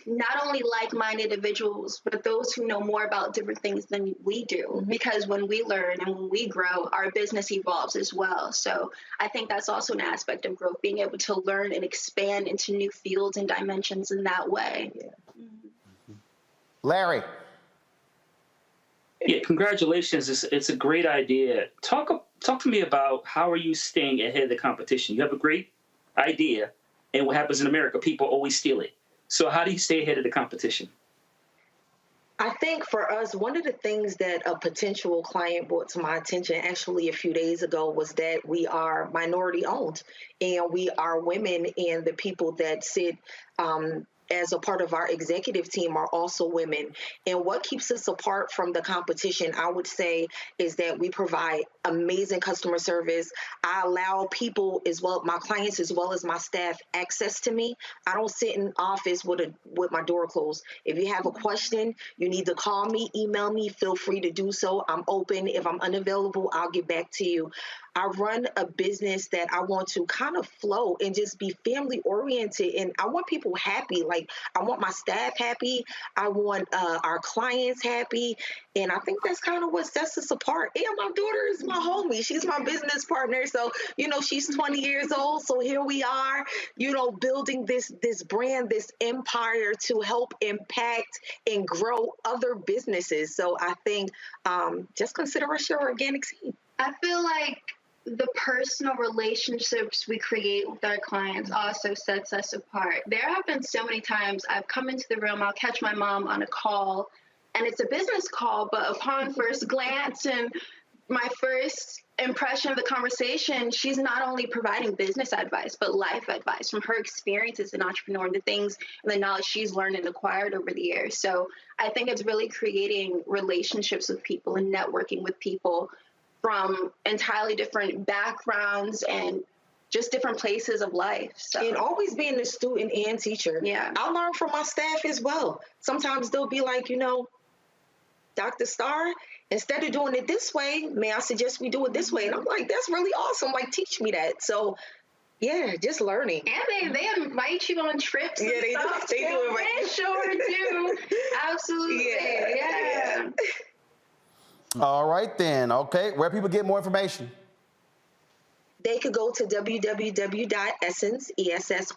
not only like-minded individuals, but those who know more about different things than we do. Because when we learn and when we grow, our business evolves as well. So I think that's also an aspect of growth, being able to learn and expand into new fields and dimensions in that way. Yeah. Larry. Yeah, congratulations. It's a great idea. Talk to me about how are you staying ahead of the competition? You have a great idea, and what happens in America, people always steal it. So how do you stay ahead of the competition? I think for us, one of the things that a potential client brought to my attention actually a few days ago was that we are minority owned, and we are women, and the people that sit as a part of our executive team are also women. And what keeps us apart from the competition, I would say, is that we provide amazing customer service. I allow people as well, my clients as well as my staff, access to me. I don't sit in office with my door closed. If you have a question, you need to call me, email me, feel free to do so. I'm open. If I'm unavailable, I'll get back to you. I run a business that I want to kind of flow and just be family oriented. And I want people happy. Like, I want my staff happy. I want our clients happy. And I think that's kind of what sets us apart. And my daughter is my homie. She's my business partner. So, she's 20 years old. So here we are, building this brand, this empire to help impact and grow other businesses. So I think just consider us your organic team. I feel like the personal relationships we create with our clients also sets us apart. There have been so many times I've come into the room, I'll catch my mom on a call, and it's a business call, but upon first glance and my first impression of the conversation, she's not only providing business advice, but life advice from her experience as an entrepreneur, the things and the knowledge she's learned and acquired over the years. So I think it's really creating relationships with people and networking with people from entirely different backgrounds and just different places of life. So. And always being a student and teacher. Yeah. I learn from my staff as well. Sometimes they'll be like, Dr. Starr, instead of doing it this way, may I suggest we do it this way? And I'm like, that's really awesome. Like, teach me that. So, yeah, just learning. And they invite you on trips. Yeah, they do. They do invite you. They sure do. Absolutely. Yeah. All right, then. Okay. Where people get more information? They could go to www.essence, ESSYNCE,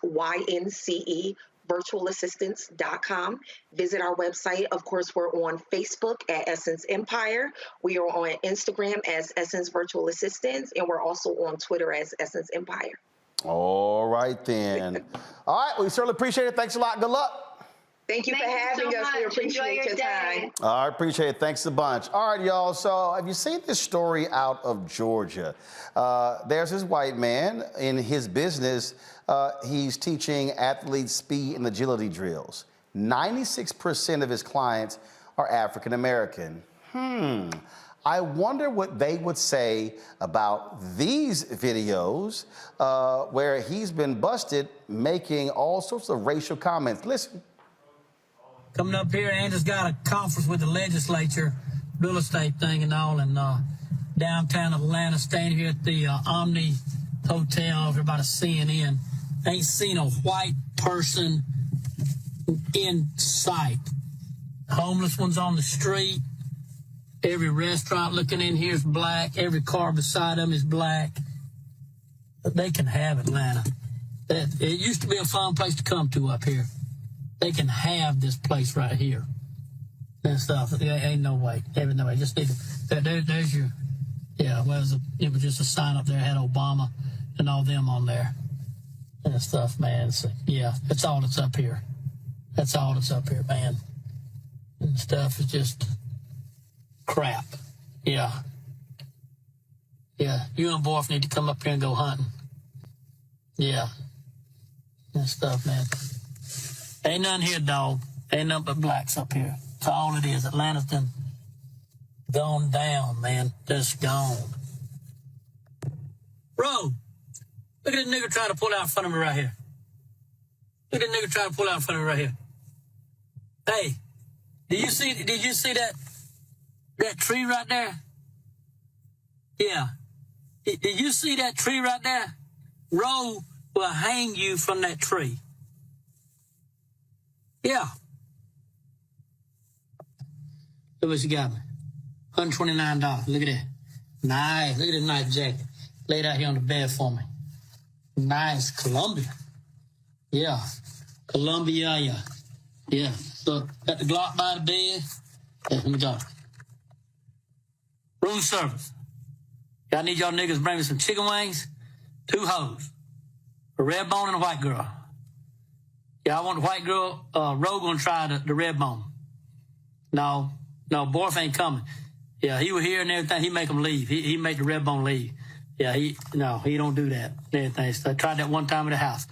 virtualassistants.com. Visit our website. Of course, we're on Facebook at Essence Empire. We are on Instagram as Essence Virtual Assistants, and we're also on Twitter as Essence Empire. All right, then. All right. We certainly appreciate it. Thanks a lot. Good luck. Thank you for having us. We appreciate your time. I appreciate it. Thanks a bunch. All right, y'all. So have you seen this story out of Georgia? There's this white man in his business. He's teaching athletes speed and agility drills. 96% of his clients are African American. I wonder what they would say about these videos where he's been busted making all sorts of racial comments. Listen. Coming up here, Andrew's got a conference with the legislature, real estate thing and all, in downtown Atlanta, staying here at the Omni Hotel over by the CNN. Ain't seen a white person in sight. Homeless ones on the street. Every restaurant looking in here is black. Every car beside them is black. But they can have Atlanta. It used to be a fun place to come to up here. They can have this place right here and stuff. There ain't no way. Ain't no way. Just need to, there's your, yeah, well, it was just a sign up there. It had Obama and all them on there and stuff, man. So, yeah, that's all that's up here. That's all that's up here, man. And stuff is just crap. Yeah. Yeah, you and Borf need to come up here and go hunting. Yeah. And stuff, man. Ain't nothing here, dog. Ain't nothing but blacks up here. That's all it is. Atlanta's done gone down, man. Just gone. Bro, look at this nigga trying to pull out in front of me right here. Look at this nigga trying to pull out in front of me right here. Hey, did you see that tree right there? Yeah. Did you see that tree right there? Roe will hang you from that tree. Yeah. Look what you got me. $129. Look at that. Nice. Look at this nice jacket. Laid out here on the bed for me. Nice. Columbia. Yeah. Columbia, yeah. Yeah. So, got the Glock by the bed. Yeah, let me go. Room service. I need y'all niggas to bring me some chicken wings, 2 hoes, a red bone and a white girl. Yeah, I want the white girl. Roe gonna try the red bone. No, Borf ain't coming. Yeah, he was here and everything. He make them leave. He make the red bone leave. Yeah, he don't do that. Everything. So I tried that one time at the house.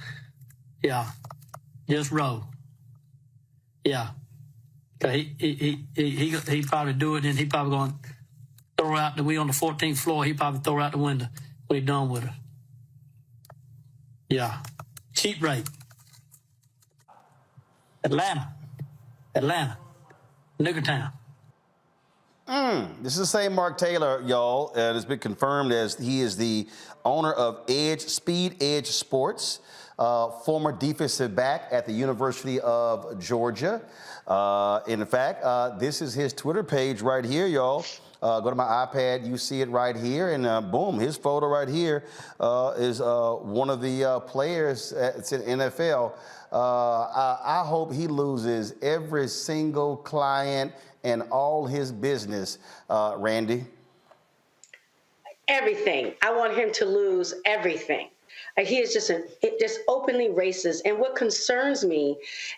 Yeah, just Roe. Yeah, he probably do it, and he probably gonna throw her out. We on the 14th floor. He probably throw her out the window when he done with her. Yeah, cheap rate. Atlanta, Nigger Town. This is the same Mark Taylor, y'all. It has been confirmed as he is the owner of Speed Edge Sports, former defensive back at the University of Georgia. In fact, this is his Twitter page right here, y'all. Go to my iPad, you see it right here, and boom, his photo right here is one of the players. It's in NFL. I hope he loses every single client and all his business, Randy. Everything. I want him to lose everything. He is just openly racist. And what concerns me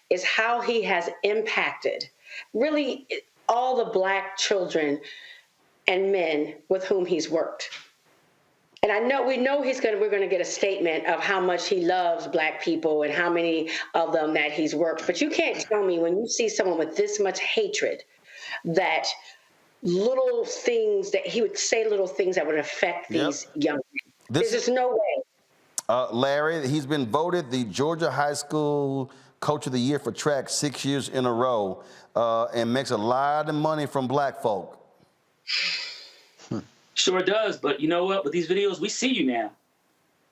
is how he has impacted really all the black children and men with whom he's worked. And we know we're going to get a statement of how much he loves black people and how many of them that he's worked. But you can't tell me when you see someone with this much hatred that little things that he would say little things that would affect these young men. There's just no way. Larry, he's been voted the Georgia High School Coach of the Year for track 6 years in a row and makes a lot of money from black folk. Sure does, but you know what? With these videos, we see you now.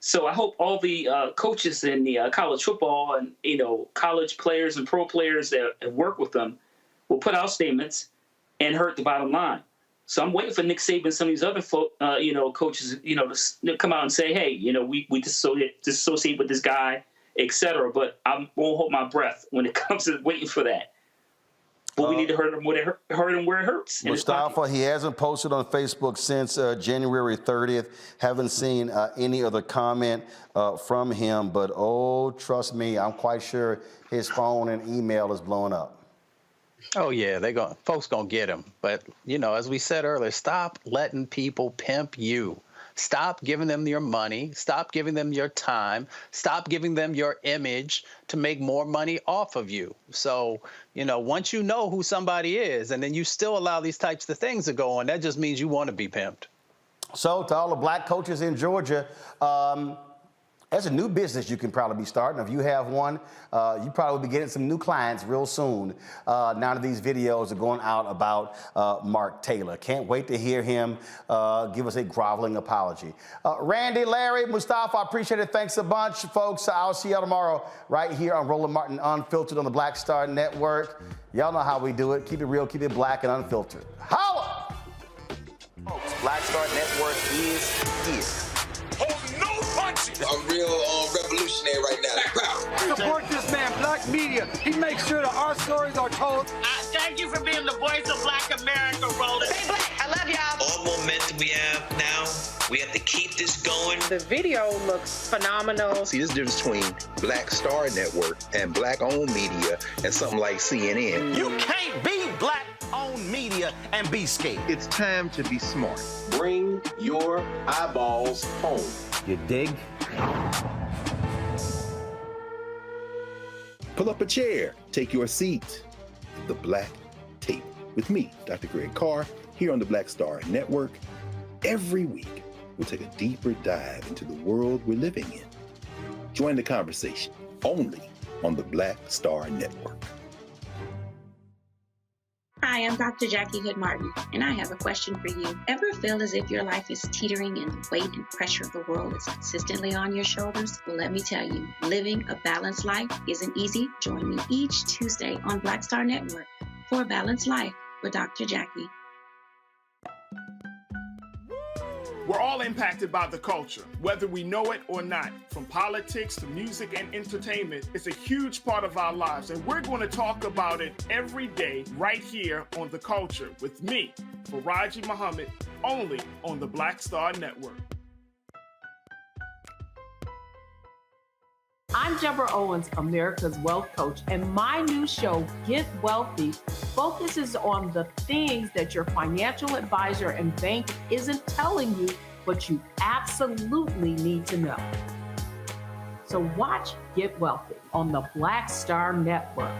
So I hope all the coaches in the college football and college players and pro players that have worked with them will put out statements and hurt the bottom line. So I'm waiting for Nick Saban and some of these other coaches, to come out and say, hey, we dissociate with this guy, etc. But I won't hold my breath when it comes to waiting for that. But we need to hurt him where it hurts. Mustafa, he hasn't posted on Facebook since January 30th. Haven't seen any other comment from him. But, trust me, I'm quite sure his phone and email is blowing up. Oh, yeah, folks going to get him. But, as we said earlier, stop letting people pimp you. Stop giving them your money. Stop giving them your time. Stop giving them your image to make more money off of you. So, once you know who somebody is and then you still allow these types of things to go on, that just means you want to be pimped. So to all the black coaches in Georgia, that's a new business you can probably be starting. If you have one, you probably will be getting some new clients real soon. Now that these videos are going out about Mark Taylor. Can't wait to hear him give us a groveling apology. Randy, Larry, Mustafa, I appreciate it. Thanks a bunch, folks. I'll see y'all tomorrow right here on Roland Martin Unfiltered on the Black Star Network. Y'all know how we do it. Keep it real, keep it black and unfiltered. Holla! Folks, Black Star Network is here. Hold no punches. I'm real revolutionary right now. Support this man, Black Media. He makes sure that our stories are told. Thank you for being the voice of Black America, Roland. Stay black. I love y'all. All momentum we have now, we have to keep this going. The video looks phenomenal. See, there's a difference between Black Star Network and black-owned media and something like CNN. You can't be black-owned media and be scared. It's time to be smart. Bring your eyeballs home. You dig? Pull up a chair. Take your seat. The Black Tape with me, Dr. Greg Carr, here on the Black Star Network. Every week, we'll take a deeper dive into the world we're living in. Join the conversation only on the Black Star Network. Hi, I'm Dr. Jackie Hood-Martin, and I have a question for you. Ever feel as if your life is teetering and the weight and pressure of the world is consistently on your shoulders? Well, let me tell you, living a balanced life isn't easy. Join me each Tuesday on Black Star Network for A Balanced Life with Dr. Jackie. We're all impacted by the culture, whether we know it or not. From politics to music and entertainment, it's a huge part of our lives, and we're going to talk about it every day right here on The Culture with me, Faraji Muhammad, only on the Black Star Network. I'm Deborah Owens, America's Wealth Coach, and my new show, Get Wealthy, focuses on the things that your financial advisor and bank isn't telling you, but you absolutely need to know. So watch Get Wealthy on the Black Star Network.